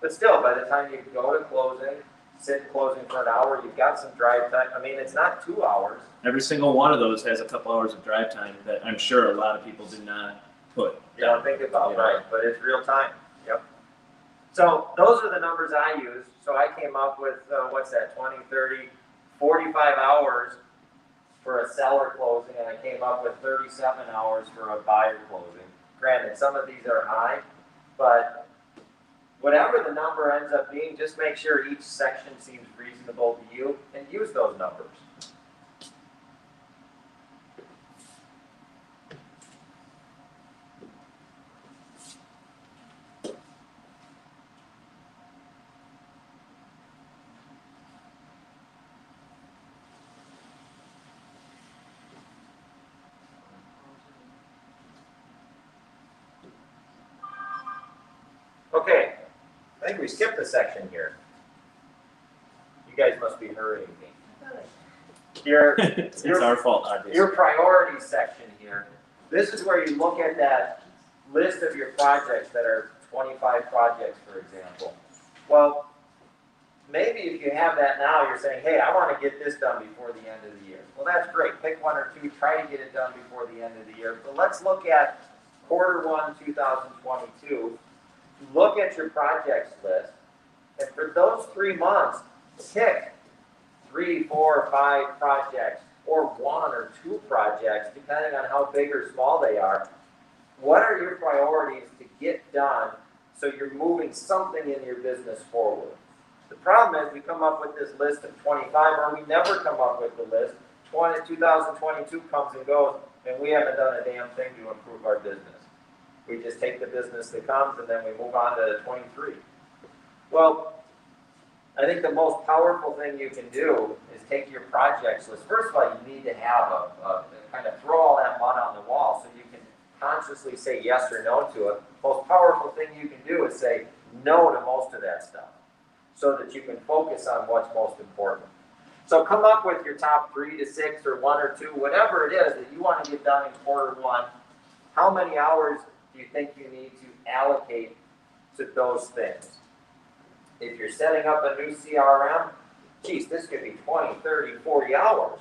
But still, by the time you go to closing, sit in closing for an hour, you've got some drive time. I mean, it's not 2 hours. Every single one of those has a couple hours of drive time that I'm sure a lot of people do not put. You don't think about, Yeah. right? But it's real time. Yep. So those are the numbers I used. So I came up with, what's that, 20, 30, 45 hours for a seller closing, and I came up with 37 hours for a buyer closing. Granted, some of these are high, but whatever the number ends up being, just make sure each section seems reasonable to you and use those numbers. Okay, I think we skipped a section here. You guys must be hurrying me. It's our fault, obviously. Your priorities section here, this is where you look at that list of your projects that are 25 projects, for example. Well, maybe if you have that now, you're saying, hey, I want to get this done before the end of the year. Well, that's great. Pick one or two, try to get it done before the end of the year. But let's look at Q1 2022. Look at your projects list, and for those 3 months, pick 3, 4, 5 projects, or 1 or 2 projects, depending on how big or small they are. What are your priorities to get done so you're moving something in your business forward? The problem is we come up with this list of 25, or we never come up with the list. 2022 comes and goes, and we haven't done a damn thing to improve our business. We just take the business that comes and then we move on to 23. Well, I think the most powerful thing you can do is take your projects list. First of all, you need to have a kind of throw all that mud on the wall so you can consciously say yes or no to it. Most powerful thing you can do is say no to most of that stuff so that you can focus on what's most important. So come up with your top 3 to 6 or 1 or 2, whatever it is that you want to get done in Q1. How many hours do you think you need to allocate to those things? If you're setting up a new CRM, geez, this could be 20, 30, 40 hours.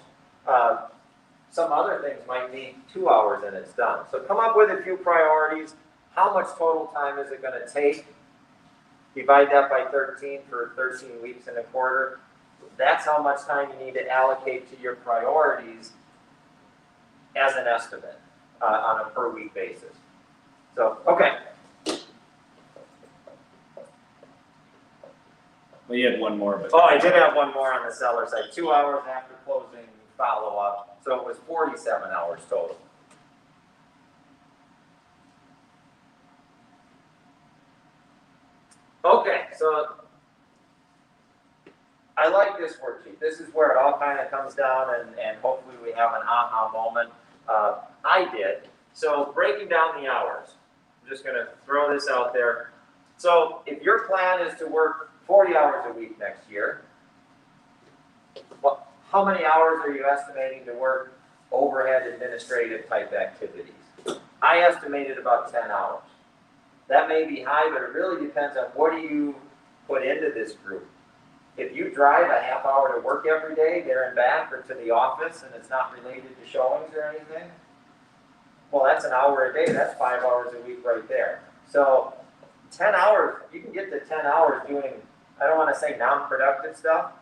Some other things might need 2 hours and it's done. So come up with a few priorities. How much total time is it going to take? Divide that by 13 for 13 weeks in a quarter. That's how much time you need to allocate to your priorities as an estimate on a per week basis. So, okay. Well, you had one more, but. Oh, I did have one more on the seller side. 2 hours after closing follow-up. So it was 47 hours total. Okay, so I like this worksheet. This is where it all kind of comes down and hopefully we have an aha moment. I did. So breaking down the hours. I'm just going to throw this out there. So if your plan is to work 40 hours a week next year, well, how many hours are you estimating to work overhead administrative type activities. I estimated about 10 hours. That may be high, but it really depends on what do you put into this group. If you drive a half hour to work every day, there and back, or to the office, and it's not related to showings or anything, well, that's an hour a day, that's 5 hours a week right there. So 10 hours, you can get to 10 hours doing, I don't want to say non-productive stuff,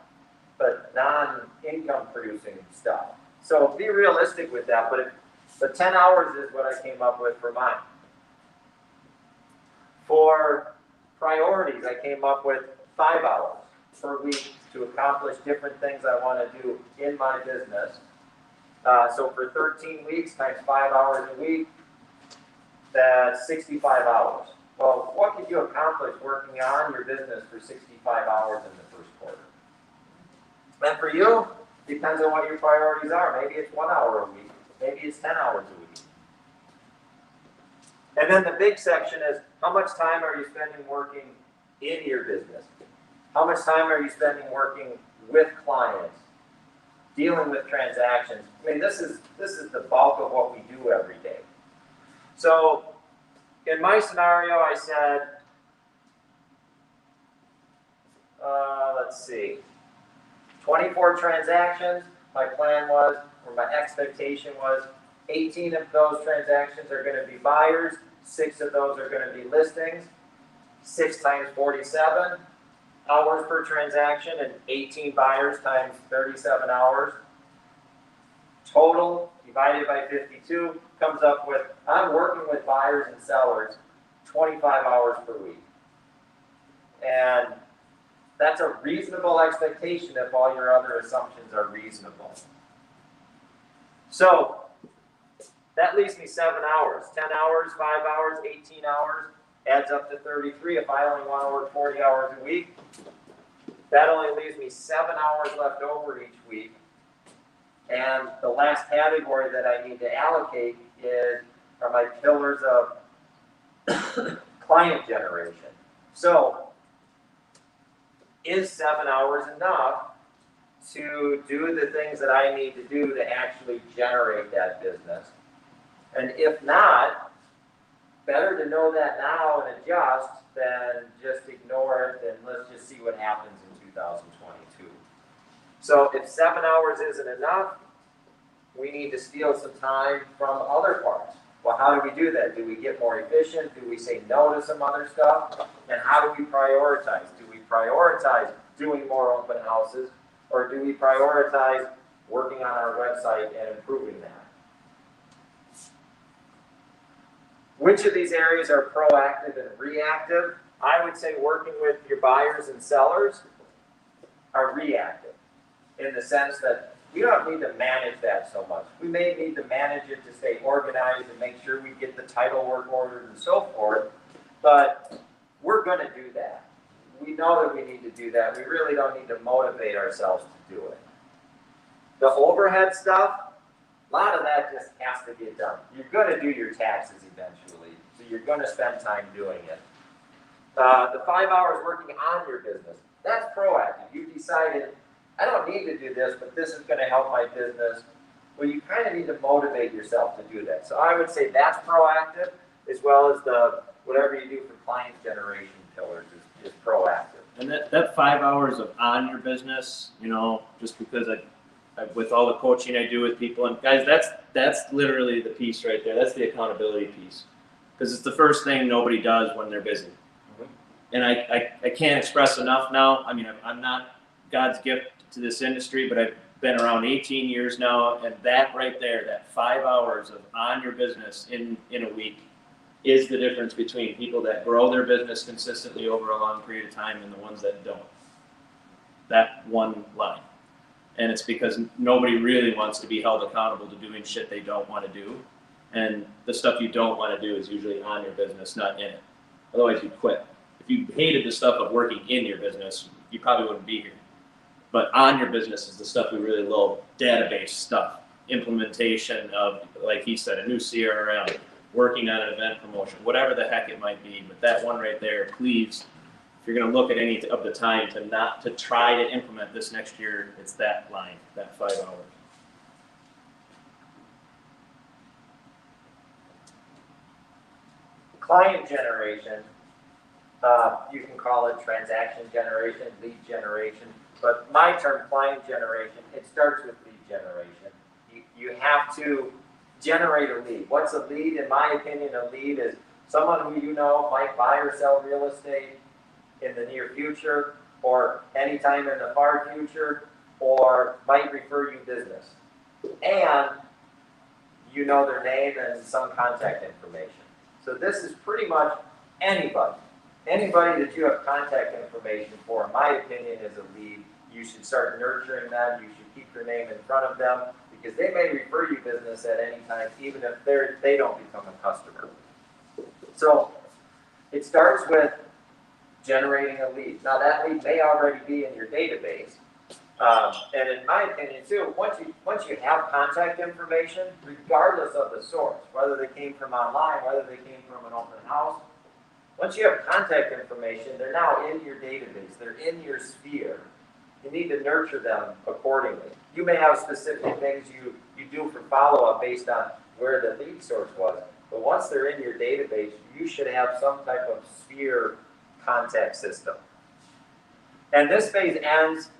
but non-income producing stuff. So be realistic with that, but 10 hours is what I came up with for mine. For priorities, I came up with 5 hours per week to accomplish different things I want to do in my business. So for 13 weeks times 5 hours a week, that's 65 hours. Well, what could you accomplish working on your business for 65 hours in the first quarter? And for you, depends on what your priorities are. Maybe it's 1 hour a week. Maybe it's 10 hours a week. And then the big section is, how much time are you spending working in your business? How much time are you spending working with clients, dealing with transactions? I mean, this is the bulk of what we do every day. So in my scenario, I said, let's see, 24 transactions. My plan was, or my expectation was, 18 of those transactions are going to be buyers, 6 of those are going to be listings. 6 times 47 hours per transaction, and 18 buyers times 37 hours. Total divided by 52 comes up with, I'm working with buyers and sellers 25 hours per week. And that's a reasonable expectation if all your other assumptions are reasonable. So that leaves me 7 hours. 10 hours, 5 hours, 18 hours, adds up to 33 if I only want to work 40 hours a week. That only leaves me 7 hours left over each week. And the last category that I need to allocate are my pillars of client generation. So, is 7 hours enough to do the things that I need to do to actually generate that business? And if not, better to know that now and adjust than just ignore it and let's just see what happens in 2022. So if 7 hours isn't enough, we need to steal some time from other parts. Well, how do we do that? Do we get more efficient? Do we say no to some other stuff? And how do we prioritize? Do we prioritize doing more open houses, or do we prioritize working on our website and improving that? Which of these areas are proactive and reactive? I would say working with your buyers and sellers are reactive, in the sense that we don't need to manage that so much. We may need to manage it to stay organized and make sure we get the title work ordered and so forth, but we're going to do that. We know that we need to do that. We really don't need to motivate ourselves to do it. The overhead stuff, a lot of that just has to get done. You're going to do your taxes eventually, so you're going to spend time doing it. The 5 hours working on your business, that's proactive. You've decided, I don't need to do this, but this is going to help my business. Well, you kind of need to motivate yourself to do that. So I would say that's proactive, as well as the whatever you do for client generation pillars is proactive. And that 5 hours of on your business, just because I with all the coaching I do with people, and guys, that's literally the piece right there. That's the accountability piece, because it's the first thing nobody does when they're busy. Mm-hmm. And I can't express enough now. I mean, I'm not God's gift to this industry, but I've been around 18 years now, and that right there, that 5 hours of on your business in a week is the difference between people that grow their business consistently over a long period of time and the ones that don't. That one line. And it's because nobody really wants to be held accountable to doing shit they don't want to do. And the stuff you don't want to do is usually on your business, not in it. Otherwise you quit. If you hated the stuff of working in your business, you probably wouldn't be here. But on your business is the stuff we really love. Database stuff, implementation of, like he said, a new CRM, working on an event promotion, whatever the heck it might be. But that one right there, please, if you're going to look at any of the time to try to implement this next year, it's that line, that 5 hours. Client generation, you can call it transaction generation, lead generation, but my term, client generation, it starts with lead generation. You have to generate a lead. What's a lead? In my opinion, a lead is someone who you know might buy or sell real estate in the near future, or anytime in the far future, or might refer you business. And you know their name and some contact information. So this is pretty much anybody. Anybody that you have contact information for, in my opinion, is a lead. You should start nurturing them. You should keep your name in front of them because they may refer you business at any time, even if they don't become a customer. So it starts with generating a lead. Now that lead may already be in your database. And in my opinion too, once you have contact information, regardless of the source, whether they came from online, whether they came from an open house, once you have contact information, they're now in your database, they're in your sphere. You need to nurture them accordingly. You may have specific things you do for follow-up based on where the lead source was, but once they're in your database, you should have some type of sphere contact system. And this phase ends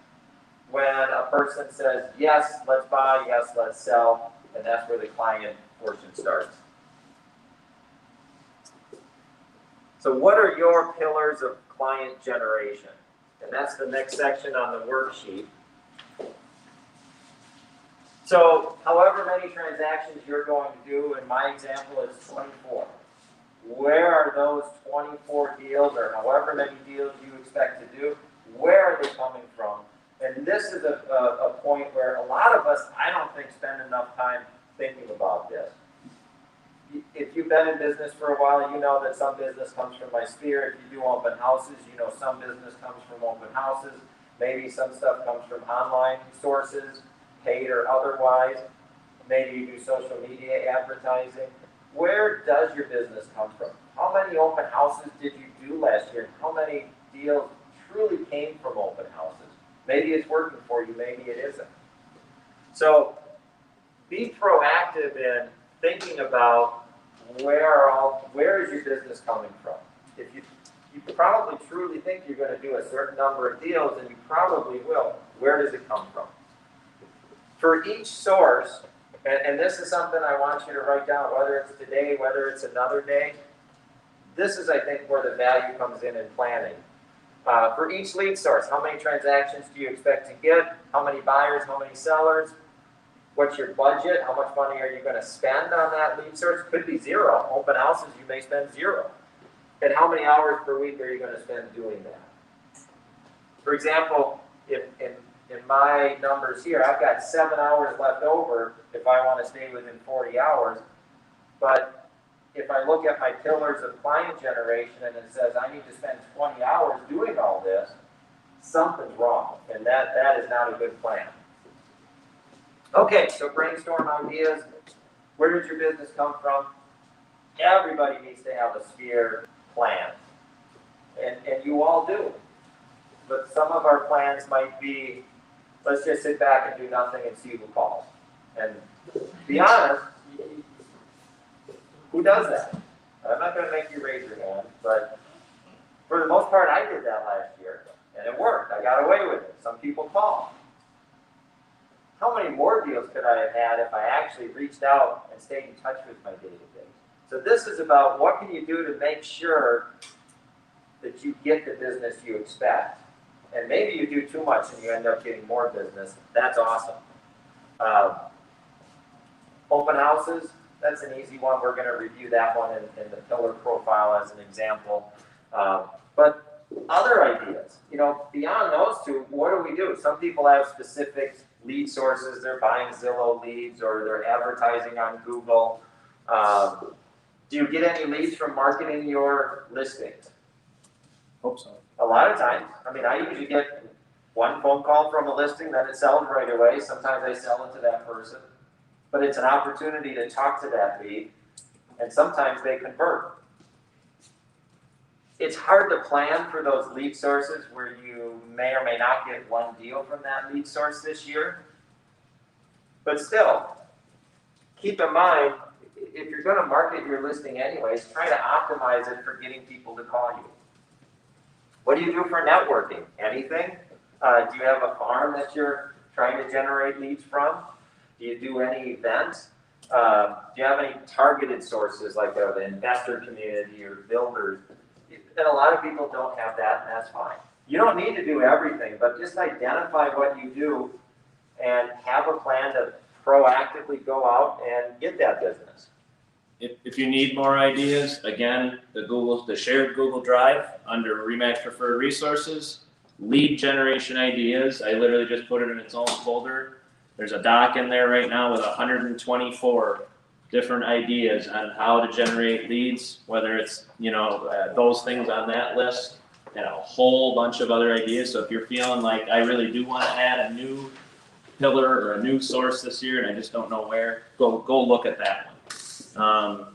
when a person says, yes, let's buy, yes, let's sell, and that's where the client portion starts. So what are your pillars of client generation? And that's the next section on the worksheet. So however many transactions you're going to do, in my example, it's 24. Where are those 24 deals, or however many deals you expect to do, where are they coming from? And this is a point where a lot of us, I don't think, spend enough time thinking about this. If you've been in business for a while, you know that some business comes from my sphere. If you do open houses, you know some business comes from open houses. Maybe some stuff comes from online sources, paid or otherwise. Maybe you do social media advertising. Where does your business come from? How many open houses did you do last year? How many deals truly came from open houses? Maybe it's working for you, maybe it isn't. So be proactive in thinking about where is your business coming from. If you probably truly think you're going to do a certain number of deals, and you probably will, where does it come from? For each source, and this is something I want you to write down, whether it's today, whether it's another day, this is, I think, where the value comes in planning. For each lead source, how many transactions do you expect to get? How many buyers, how many sellers? What's your budget? How much money are you going to spend on that lead source? Could be zero. Open houses, you may spend zero. And how many hours per week are you going to spend doing that? For example, in my numbers here, I've got 7 hours left over if I want to stay within 40 hours. But if I look at my pillars of client generation and it says I need to spend 20 hours doing all this, something's wrong. And that is not a good plan. Okay, so brainstorm ideas. Where does your business come from? Everybody needs to have a sphere plan. And you all do. But some of our plans might be, let's just sit back and do nothing and see who calls. And to be honest, who does that? I'm not going to make you raise your hand, but for the most part, I did that last year, and it worked. I got away with it. Some people call. How many more deals could I have had if I actually reached out and stayed in touch with my database? So this is about what can you do to make sure that you get the business you expect. And maybe you do too much and you end up getting more business. That's awesome. Open houses, that's an easy one. We're going to review that one in the pillar profile as an example. But other ideas, beyond those two, what do we do? Some people have specific lead sources. They're buying Zillow leads or they're advertising on Google. Do you get any leads from marketing your listings? Hope so. A lot of times. I usually get one phone call from a listing, then it sells right away. Sometimes I sell it to that person. But it's an opportunity to talk to that lead, and sometimes they convert. It's hard to plan for those lead sources where you may or may not get one deal from that lead source this year. But still, keep in mind, if you're gonna market your listing anyways, try to optimize it for getting people to call you. What do you do for networking? Anything? Do you have a farm that you're trying to generate leads from? Do you do any events? Do you have any targeted sources like the investor community or builders? And a lot of people don't have that, and that's fine. You don't need to do everything, but just identify what you do and have a plan to proactively go out and get that business. If you need more ideas, again, the shared Google Drive under Remax Preferred Resources, lead generation ideas. I literally just put it in its own folder. There's a doc in there right now with 124 different ideas on how to generate leads, whether it's, those things on that list and a whole bunch of other ideas. So if you're feeling like I really do want to add a new pillar or a new source this year and I just don't know where, go look at that one.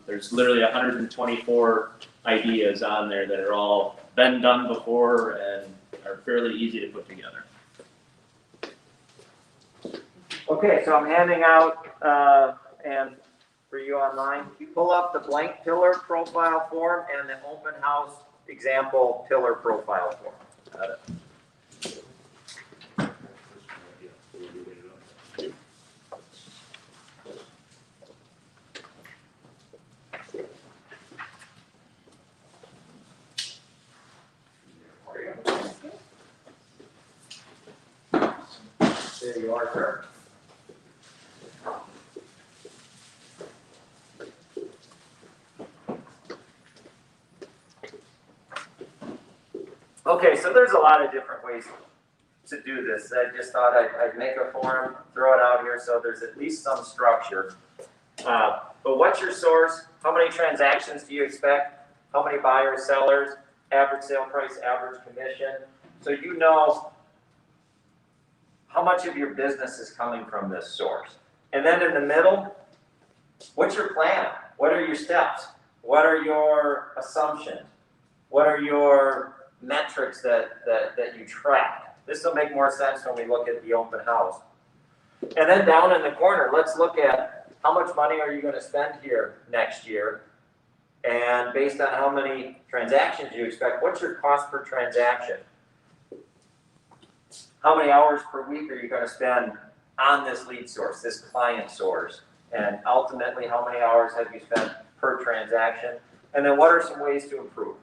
There's literally 124 ideas on there that are all been done before and are fairly easy to put together. Okay, so I'm handing out, and for you online, you pull up the blank pillar profile form and the open house example pillar profile form. Got it. There you are, sir. Okay, so there's a lot of different ways to do this. I just thought I'd make a form, throw it out here so there's at least some structure. But what's your source? How many transactions do you expect? How many buyers, sellers, average sale price, average commission? So you know how much of your business is coming from this source. And then in the middle, what's your plan? What are your steps? What are your assumptions? What are your metrics that you track? This will make more sense when we look at the open house. And then down in the corner, let's look at how much money are you going to spend here next year? And based on how many transactions you expect, what's your cost per transaction? How many hours per week are you going to spend on this lead source, this client source? And ultimately, how many hours have you spent per transaction? And then what are some ways to improve?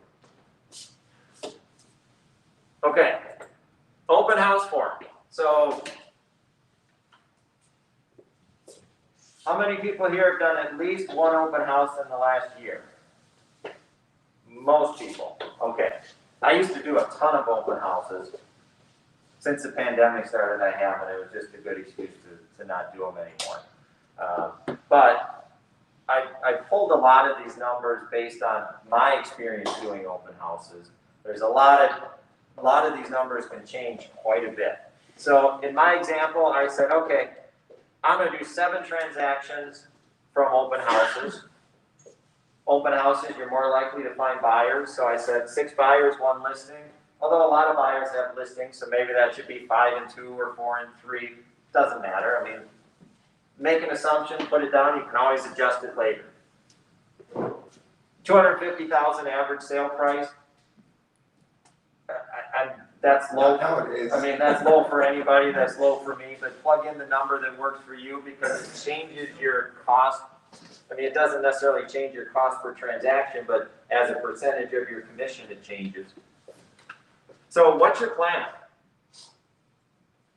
Okay, open house form. So, how many people here have done at least one open house in the last year? Most people. Okay. I used to do a ton of open houses. Since the pandemic started, I haven't. It was just a good excuse to not do them anymore. But I pulled a lot of these numbers based on my experience doing open houses. There's a lot of these numbers can change quite a bit. So in my example, I said, okay, I'm going to do 7 transactions from open houses. Open houses, you're more likely to find buyers. So I said 6 buyers, 1 listing. Although a lot of buyers have listings, so maybe that should be 5 and 2 or 4 and 3. Doesn't matter. I mean, make an assumption, put it down. You can always adjust it later. $250,000 average sale price. That's low. Nowadays. I mean, that's low for anybody. That's low for me. But plug in the number that works for you because it changes your cost. I mean, it doesn't necessarily change your cost per transaction, but as a percentage of your commission, it changes. So what's your plan?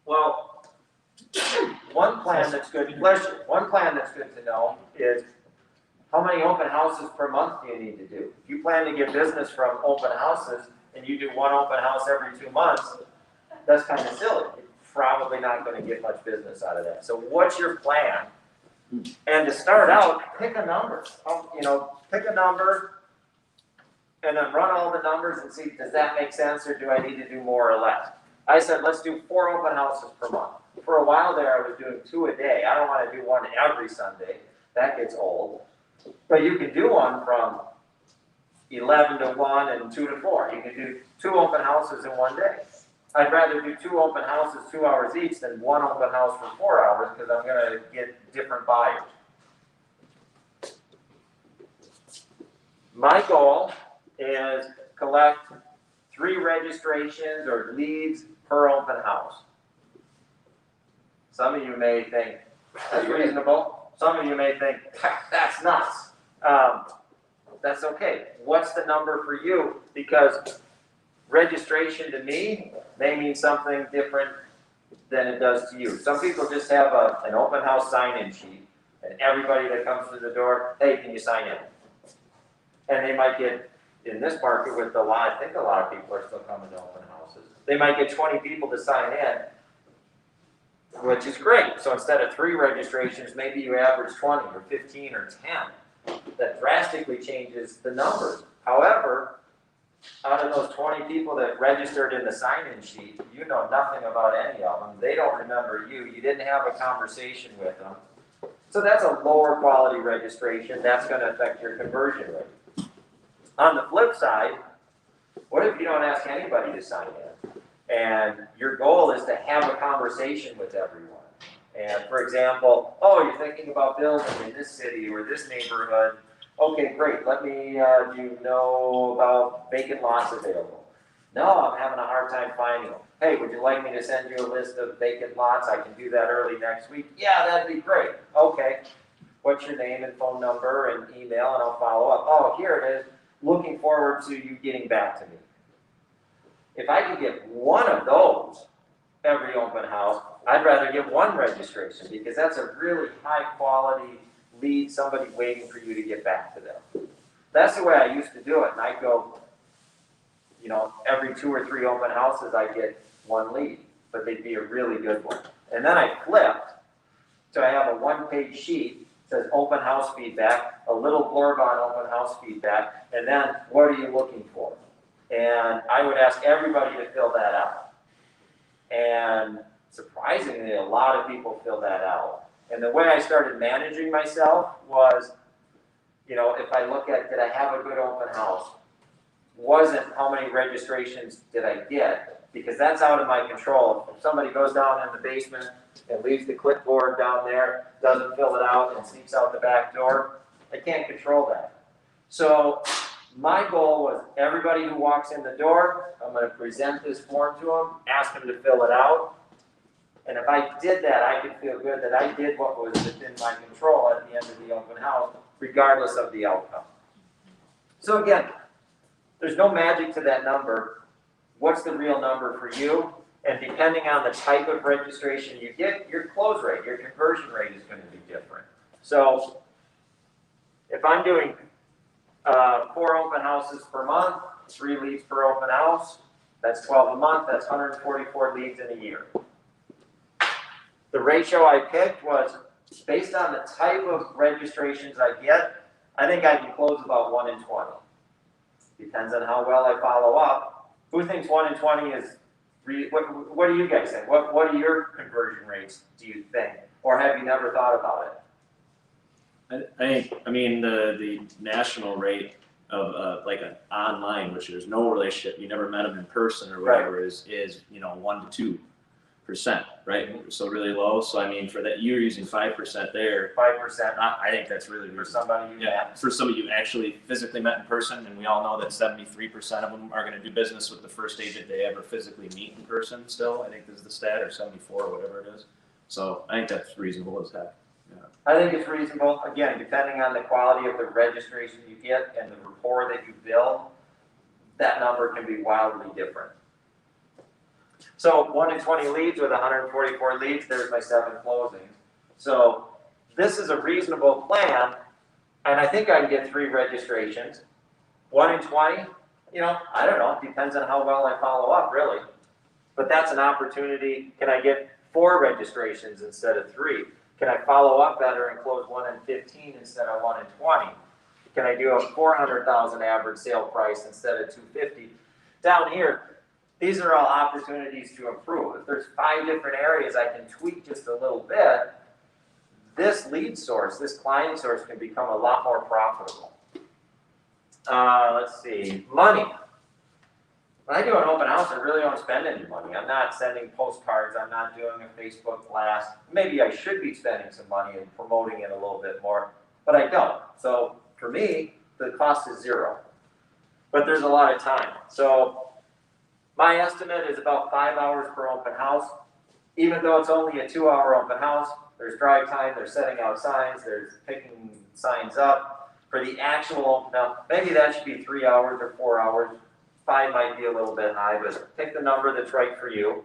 Well, one plan that's good to know is how many open houses per month do you need to do? If you plan to get business from open houses and you do 1 open house every 2 months, that's kind of silly. You're probably not going to get much business out of that. So what's your plan? And to start out, pick a number. Pick a number and then run all the numbers and see, does that make sense or do I need to do more or less? I said, let's do 4 open houses per month. For a while there, I was doing 2 a day. I don't want to do 1 every Sunday. That gets old. But you can do one from 11 to 1 and 2 to 4. You can do 2 open houses in 1 day. I'd rather do 2 open houses 2 hours each than 1 open house for 4 hours because I'm going to get different buyers. My goal is collect 3 registrations or leads per open house. Some of you may think that's reasonable. Some of you may think that's nuts. That's okay. What's the number for you? Because registration to me may mean something different than it does to you. Some people just have an open house sign-in sheet, and everybody that comes through the door, hey, can you sign in? And they might get, in this market with I think a lot of people are still coming to open houses. They might get 20 people to sign in, which is great. So instead of 3 registrations, maybe you average 20 or 15 or 10. That drastically changes the numbers. However, out of those 20 people that registered in the sign-in sheet, you know nothing about any of them. They don't remember you. You didn't have a conversation with them. So that's a lower quality registration. That's going to affect your conversion rate. On the flip side, what if you don't ask anybody to sign in? And your goal is to have a conversation with everyone. And for example, oh, you're thinking about building in this city or this neighborhood. Okay, great. Let me, do you know about vacant lots available? No, I'm having a hard time finding them. Hey, would you like me to send you a list of vacant lots? I can do that early next week. Yeah, that'd be great. Okay. What's your name and phone number and email, and I'll follow up. Oh, here it is. Looking forward to you getting back to me. If I could get one of those every open house, I'd rather get 1 registration because that's a really high quality lead, somebody waiting for you to get back to them. That's the way I used to do it, and I'd go, every 2 or 3 open houses I'd get 1 lead, but they'd be a really good one. And then I flipped, so I have a 1-page sheet, says open house feedback, a little blurb on open house feedback, and then what are you looking for? And I would ask everybody to fill that out. And surprisingly, a lot of people fill that out. And the way I started managing myself was, if I look at, did I have a good open house? Wasn't how many registrations did I get? Because that's out of my control. If somebody goes down in the basement and leaves the clipboard down there, doesn't fill it out, and sneaks out the back door, I can't control that. So my goal was everybody who walks in the door, I'm going to present this form to them, ask them to fill it out. And if I did that, I could feel good that I did what was within my control at the end of the open house, regardless of the outcome. So again, there's no magic to that number. What's the real number for you? And depending on the type of registration you get, your close rate, your conversion rate is going to be different. So if I'm doing 4 open houses per month, 3 leads per open house, that's 12 a month, that's 144 leads in a year. The ratio I picked was based on the type of registrations I get, I think I can close about 1 in 20. Depends on how well I follow up. Who thinks 1 in 20 is, what do you guys think? What are your conversion rates, do you think? Or have you never thought about it? I mean, the national rate of like an online, which there's no relationship, you never met them in person or whatever, is 1 to 2%, right? So really low. So I mean, for that, you're using 5% there. 5%. I think that's really For somebody you met. For somebody you actually physically met in person, and we all know that 73% of them are going to do business with the first agent they ever physically meet in person. Still, I think this is the stat, or 74 or whatever it is. So I think that's reasonable as heck. I think it's reasonable, again, depending on the quality of the registration you get and the rapport that you build, that number can be wildly different. So 1 in 20 leads with 144 leads, there's my 7 closings. So this is a reasonable plan, and I think I can get 3 registrations. 1 in 20, I don't know, depends on how well I follow up, really. But that's an opportunity. Can I get 4 registrations instead of 3? Can I follow up better and close 1 in 15 instead of 1 in 20? Can I do a $400,000 average sale price instead of $250,000? Down here, these are all opportunities to improve. If there's 5 different areas I can tweak just a little bit, this lead source, this client source can become a lot more profitable. Let's see, money. When I do an open house, I really don't spend any money. I'm not sending postcards. I'm not doing a Facebook blast. Maybe I should be spending some money and promoting it a little bit more, but I don't. So for me, the cost is zero. But there's a lot of time. So my estimate is about 5 hours per open house. Even though it's only a 2-hour open house, there's drive time, there's setting out signs, there's picking signs up. For the actual open house, maybe that should be 3 hours or 4 hours. 5 might be a little bit high, but pick the number that's right for you.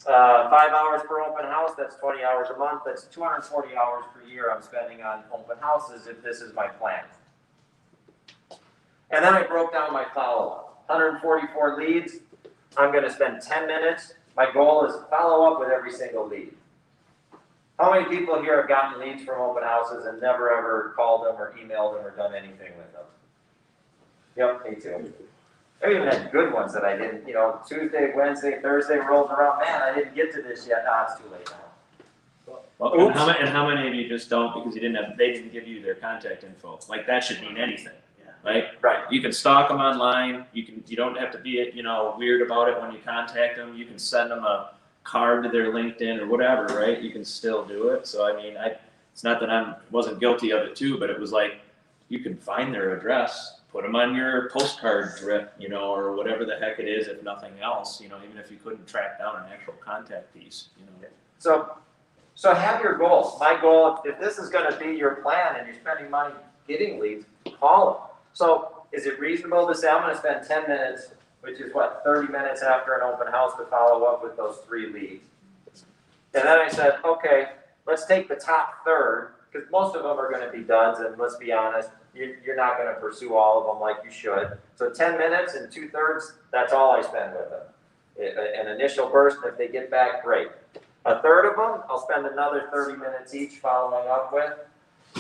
5 hours per open house, that's 20 hours a month, that's 240 hours per year I'm spending on open houses if this is my plan. And then I broke down my follow-up. 144 leads, I'm gonna spend 10 minutes. My goal is to follow up with every single lead. How many people here have gotten leads from open houses and never ever called them or emailed them or done anything with them? Yep, me too. I even had good ones that I didn't, Tuesday, Wednesday, Thursday rolls around, man, I didn't get to this yet, it's too late now. Well, and how many of you just don't because they didn't give you their contact info? Like that should mean anything, right? Right. You can stalk them online. You don't have to be, weird about it when you contact them. You can send them a card to their LinkedIn or whatever, right? You can still do it. So I mean, it's not that I wasn't guilty of it too, but it was like you can find their address. Put them on your postcard drip, or whatever the heck it is, if nothing else, even if you couldn't track down an actual contact piece, So have your goals. My goal, if this is gonna be your plan and you're spending money getting leads, call them. So is it reasonable to say I'm gonna spend 10 minutes, which is 30 minutes after an open house to follow up with those 3 leads? And then I said, okay, let's take the top third, because most of them are gonna be duds, and let's be honest, you're not going to pursue all of them like you should. So 10 minutes and 2/3, that's all I spend with them. An initial burst, if they get back, great. A third of them, I'll spend another 30 minutes each following up with,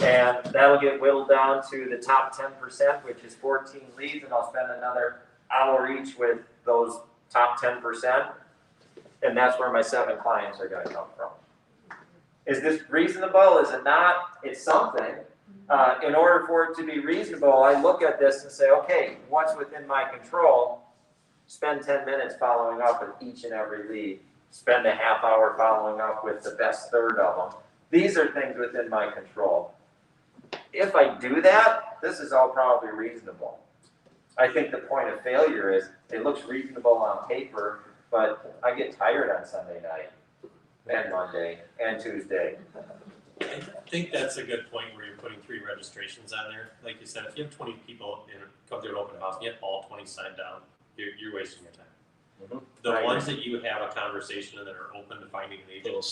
and that'll get whittled down to the top 10%, which is 14 leads, and I'll spend another hour each with those top 10%, and that's where my 7 clients are going to come from. Is this reasonable? Is it not? It's something. In order for it to be reasonable, I look at this and say, okay, what's within my control? Spend 10 minutes following up with each and every lead. Spend a half hour following up with the best third of them. These are things within my control. If I do that, this is all probably reasonable. I think the point of failure is it looks reasonable on paper, but I get tired on Sunday night and Monday and Tuesday. I think that's a good point where you're putting 3 registrations on there. Like you said, if you have 20 people come to an open house and you have all 20 signed down, you're wasting your time. Mm-hmm. The ones that you have a conversation and that are open to finding an agent will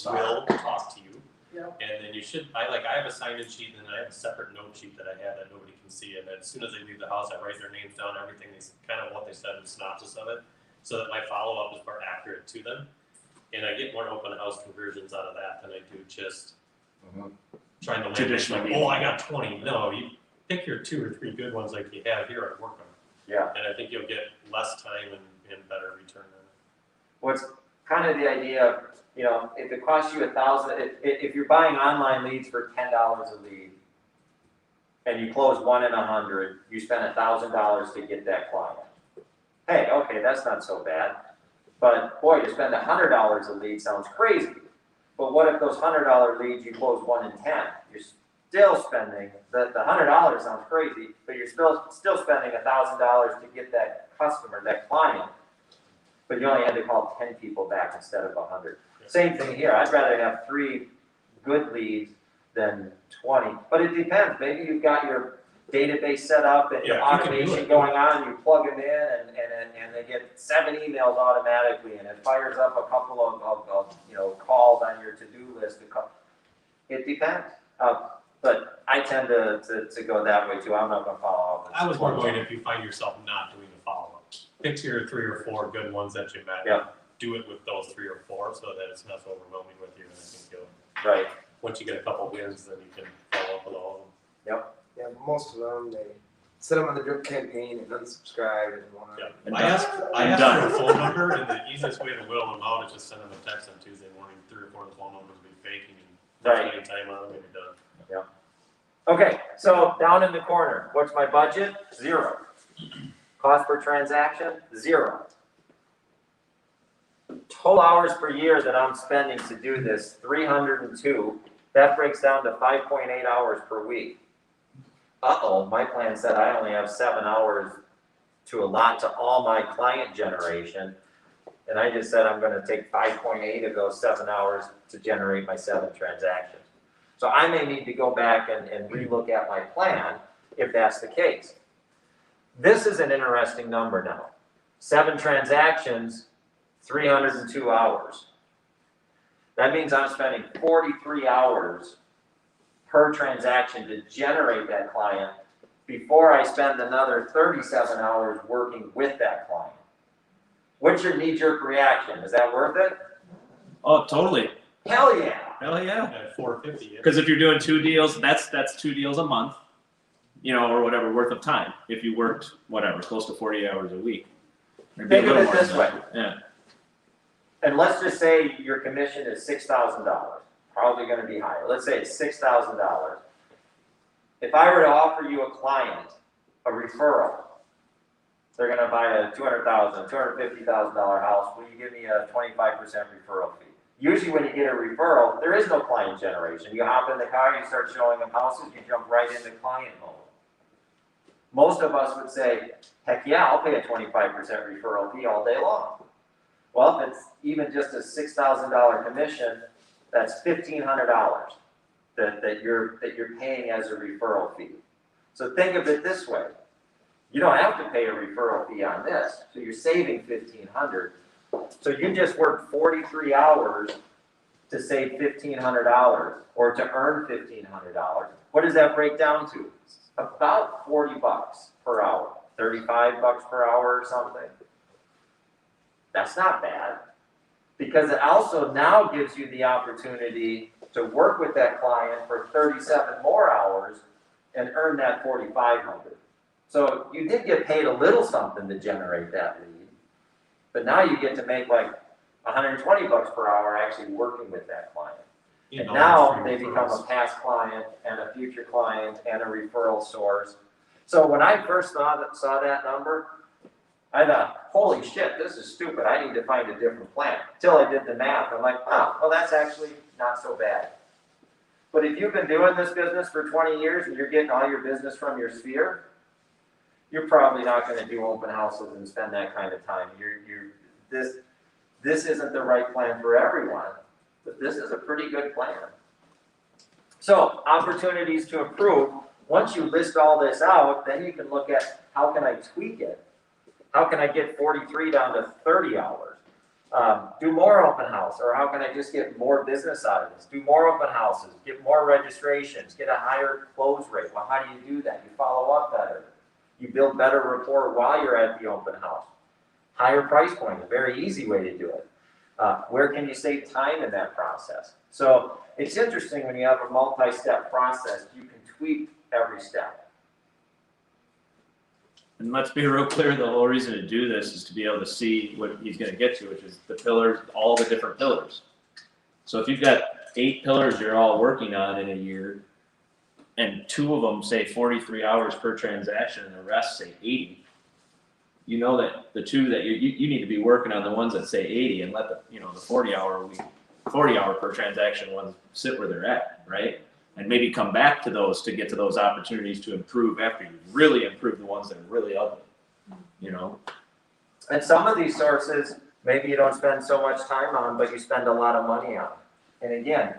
talk to you. Yep. And then you should, I have a sign-in sheet and I have a separate note sheet that I have that nobody can see. And as soon as they leave the house, I write their names down, everything, kind of what they said, and the synopsis of it, so that my follow-up is more accurate to them. And I get more open house conversions out of that than I do just trying to land I got 20. No, you pick your 2 or 3 good ones like you have here and work on them. Yeah. And I think you'll get less time and better return on it. What's kind of the idea of, if it costs you $1,000, if you're buying online leads for $10 a lead, and you close 1 in 100, you spend $1,000 to get that client. Hey, okay, that's not so bad. But boy, to spend $100 a lead sounds crazy. But what if those $100 leads you close 1 in 10? You're still spending the $100 sounds crazy, but you're still spending $1,000 to get that customer, that client. But you only had to call 10 people back instead of 100. Same thing here. I'd rather have 3 good leads than 20. But it depends. Maybe you've got your database set up and your automation going on. You plug them in, and they get 7 emails automatically, and it fires up a couple of calls on your to-do list. It depends. But I tend to go that way too. I'm not going to follow up. I was more going if you find yourself not doing the follow-up. Pick your 3 or 4 good ones that you met. Yeah. Do it with those 3 or 4 so that it's not so overwhelming with you. And I think Right. once you get a couple wins, then you can follow up with all of them. Yeah, but most of them, they set them on the drip campaign and unsubscribe and want to. Yeah. I asked for a phone number, and the easiest way to whittle them out is just send them a text on Tuesday morning. 3 or 4 of the phone numbers will be fake, and you can Right. any time on them and you're done. Okay, so down in the corner, what's my budget? 0. Cost per transaction? 0. Total hours per year that I'm spending to do this, 302. That breaks down to 5.8 hours per week. uh-oh, my plan said I only have 7 hours to allot to all my client generation. And I just said I'm gonna take 5.8 of those 7 hours to generate my 7 transactions. So I may need to go back and relook at my plan if that's the case. This is an interesting number now. 7 transactions, 302 hours. That means I'm spending 43 hours per transaction to generate that client before I spend another 37 hours working with that client. What's your knee-jerk reaction? Is that worth it? Oh, totally. Hell yeah. Hell yeah. At 450. Because if you're doing 2 deals, that's 2 deals a month, you know, or whatever worth of time. If you worked whatever, close to 40 hours a week. It'd be a Think of little it more this than way. that. Yeah. And let's just say your commission is $6,000. Probably gonna be higher. Let's say it's $6,000. If I were to offer you a client a referral, they're gonna buy a $200,000, $250,000 house, will you give me a 25% referral fee? Usually when you get a referral, there is no client generation. You hop in the car, you start showing them houses, you jump right into client mode. Most of us would say, heck yeah, I'll pay a 25% referral fee all day long. Well, if it's even just a $6,000 commission, that's $1,500 that you're paying as a referral fee. So think of it this way. You don't have to pay a referral fee on this, so you're saving $1,500. So you just worked 43 hours to save $1,500 or to earn $1,500. What does that break down to? About 40 bucks per hour, 35 bucks per hour or something. That's not bad, because it also now gives you the opportunity to work with that client for 37 more hours and earn that $4,500. So you did get paid a little something to generate that lead, but now you get to make like 120 bucks per hour actually working with that client. You And know, now free they become a referrals. past client and a future client and a referral source. So when I first saw that number, I thought, holy shit, this is stupid. I need to find a different plan. Until I did the math, I'm like, oh, well, that's actually not so bad. But if you've been doing this business for 20 years and you're getting all your business from your sphere, you're probably not going to do open houses and spend that kind of time. This isn't the right plan for everyone, but this is a pretty good plan. So, opportunities to improve. Once you list all this out, then you can look at how can I tweak it? How can I get 43 down to 30 hours? Do more open house, or how can I just get more business out of this? Do more open houses, get more registrations, get a higher close rate. Well, how do you do that? You follow up better. You build better rapport while you're at the open house. Higher price point, a very easy way to do it. Where can you save time in that process? So it's interesting when you have a multi-step process, you can tweak every step. And let's be real clear, the whole reason to do this is to be able to see what he's gonna get to, which is the pillars, all the different pillars. So if you've got 8 pillars you're all working on in a year, and 2 of them say 43 hours per transaction and the rest say 80, you know that the 2 that you need to be working on the ones that say 80 and let the, you know, the 40 hour per transaction ones sit where they're at, right? And maybe come back to those to get to those opportunities to improve after you really improve the ones that are really ugly, you know? And some of these sources, maybe you don't spend so much time on, but you spend a lot of money on. And again,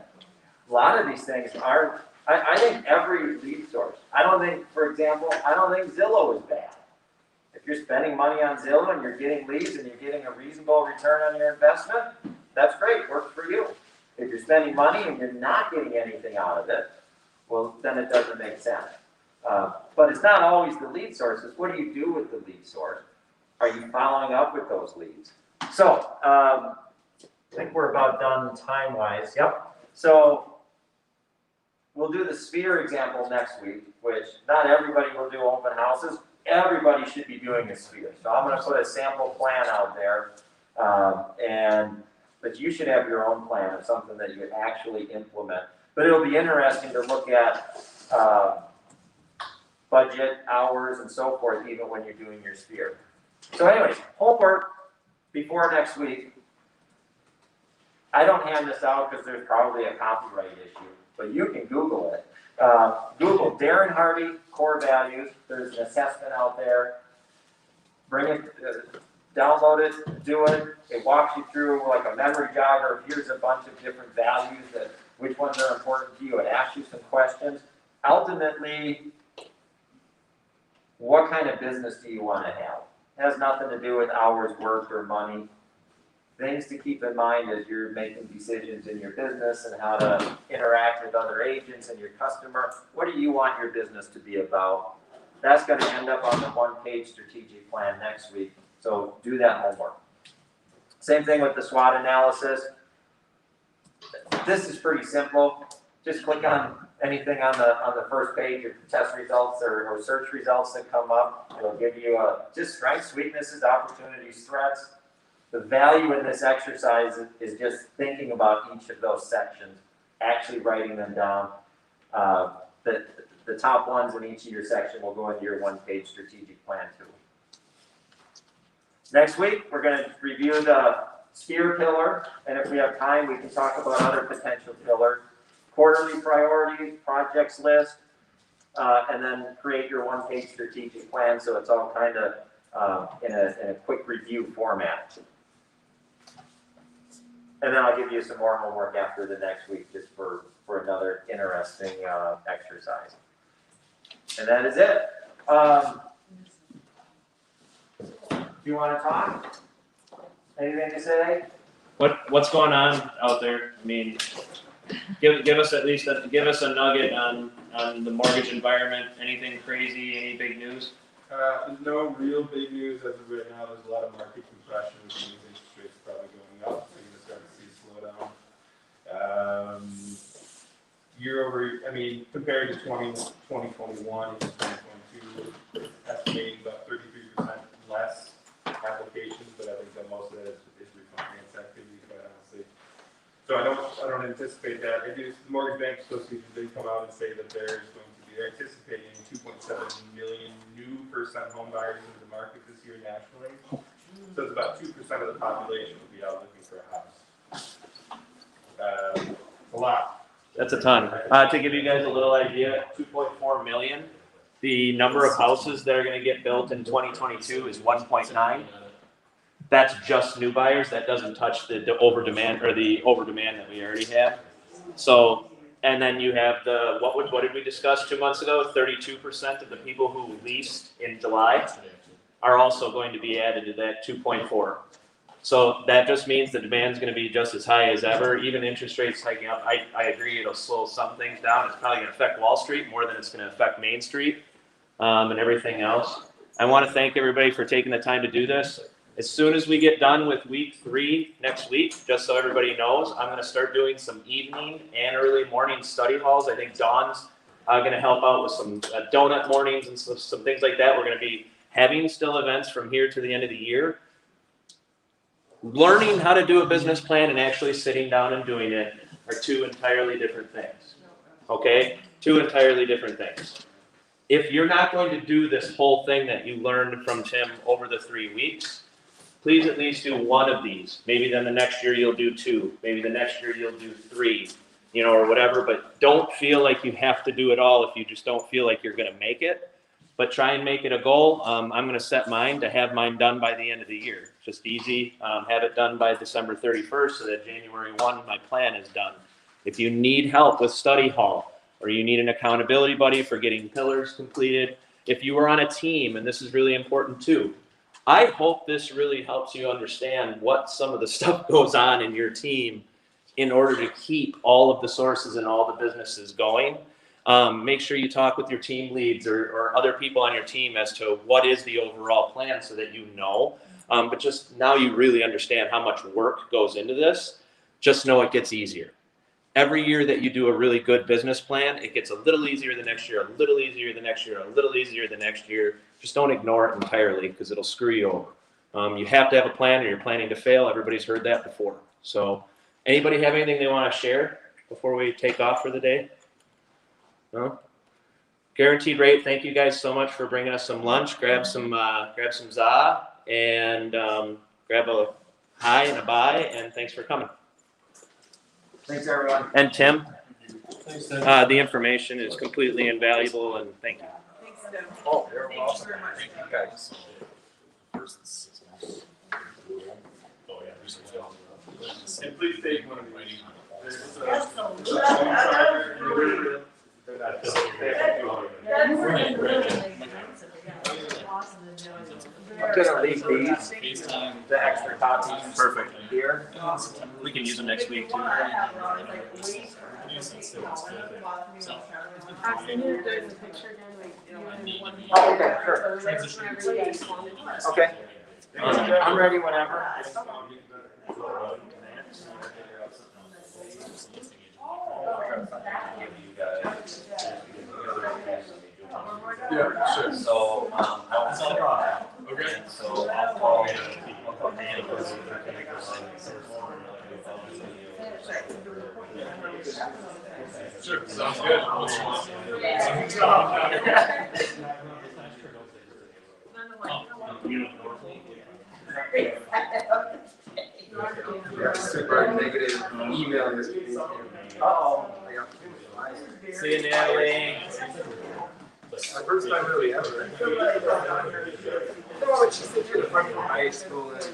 a lot of these things are, I think every lead source, I don't think Zillow is bad. If you're spending money on Zillow and you're getting leads and you're getting a reasonable return on your investment, that's great, works for you. If you're spending money and you're not getting anything out of it, well, then it doesn't make sense. But it's not always the lead sources. What do you do with the lead source? Are you following up with those leads? So, I think we're about done time-wise. Yep. So, we'll do the sphere example next week, which not everybody will do open houses. Everybody should be doing a sphere. So I'm going to put a sample plan out there, but you should have your own plan of something that you actually implement. But it'll be interesting to look at budget, hours, and so forth, even when you're doing your sphere. So anyways, homework before next week. I don't hand this out because there's probably a copyright issue, but you can Google it Google Darren Hardy core values. There's an assessment out there. Bring it, download it, do it. It walks you through like a memory jogger. Here's a bunch of different values that which ones are important to you. It asks you some questions. Ultimately, what kind of business do you want to have? It has nothing to do with hours worked or money. Things to keep in mind as you're making decisions in your business and how to interact with other agents and your customer. What do you want your business to be about? That's going to end up on the one-page strategic plan next week. So do that homework. Same thing with the SWOT analysis. This is pretty simple. Just click on anything on the first page of test results or search results that come up. It'll give you just strengths, weaknesses, opportunities, threats. The value in this exercise is just thinking about each of those sections, actually writing them down. The top ones in each of your section will go into your one-page strategic plan too. Next week, we're going to review the sphere pillar, and if we have time, we can talk about other potential pillars. Quarterly priorities, projects list, and then create your one-page strategic plan so it's all kind of in a quick review format. And then I'll give you some more homework after the next week just for another interesting exercise. And that is it. Do you want to talk? Anything to say? What's going on out there? I mean, give us at least give us a nugget on the mortgage environment. Anything crazy? Any big news? No real big news as of right now. There's a lot of market compression, which means interest rates are probably going up. So you're going to start to see a slowdown. Compared to 2021 and 2022, estimating about 33% less applications, but I think that most of that is refinance activity, quite honestly. So I don't anticipate that. The Mortgage Bank Association did come out and say that they're anticipating 2.7 million new first-time home buyers into the market this year nationally. So it's about 2% of the population will be out looking for a house. A lot. That's a ton. To give you guys a little idea, 2.4 million. The number of houses that are going to get built in 2022 is 1.9. That's just new buyers. That doesn't touch the over demand that we already have. So, and then you have what did we discuss 2 months ago? 32% of the people who leased in July are also going to be added to that 2.4. So that just means the demand is going to be just as high as ever. Even interest rates hiking up, I agree it'll slow some things down. It's probably going to affect Wall Street more than it's going to affect Main Street and everything else. I want to thank everybody for taking the time to do this. As soon as we get done with week 3 next week, just so everybody knows, I'm going to start doing some evening and early morning study halls. I think Dawn's going to help out with some donut mornings and some things like that. We're going to be having still events from here to the end of the year. Learning how to do a business plan and actually sitting down and doing it are 2 entirely different things. Okay? 2 entirely different things. If you're not going to do this whole thing that you learned from Tim over the 3 weeks, please at least do 1 of these. Maybe then the next year you'll do 2. Maybe the next year you'll do 3, or whatever. But don't feel like you have to do it all if you just don't feel like you're going to make it. But try and make it a goal. I'm going to set mine to have mine done by the end of the year. Just easy. Have it done by December 31st so that January 1, my plan is done. If you need help with study hall or you need an accountability buddy for getting pillars completed, if you are on a team, and this is really important too, I hope this really helps you understand what some of the stuff goes on in your team in order to keep all of the sources and all the businesses going. Make sure you talk with your team leads or other people on your team as to what is the overall plan so that you know. But just now you really understand how much work goes into this. Just know it gets easier. Every year that you do a really good business plan, it gets a little easier the next year, a little easier the next year, a little easier the next year. Just don't ignore it entirely because it'll screw you over. You have to have a plan or you're planning to fail. Everybody's heard that before. So anybody have anything they want to share before we take off for the day? No? Guaranteed rate. Thank you guys so much for bringing us some lunch. Grab some za and grab a hi and a bye. And thanks for coming. Thanks, everyone. And Tim. The information is completely invaluable, and thank you. Thanks, Tim. Oh, you're Thank you welcome. very much. Thank you guys. And please take one of these. I'm gonna leave these, the extra copies. Perfect. Here. We can use them next week too. Austin, you're doing the picture again, like, you know, in one. Oh, okay, sure. Or whenever you guys want it. Okay. I'm ready whenever. Yeah, sure. So, I'll send it off. Okay. So I'll call Danny. Sure, sounds good. Super negative email this week. Uh-oh. See you, Natalie. My first time really ever. No, she said you're the freshman in high school. And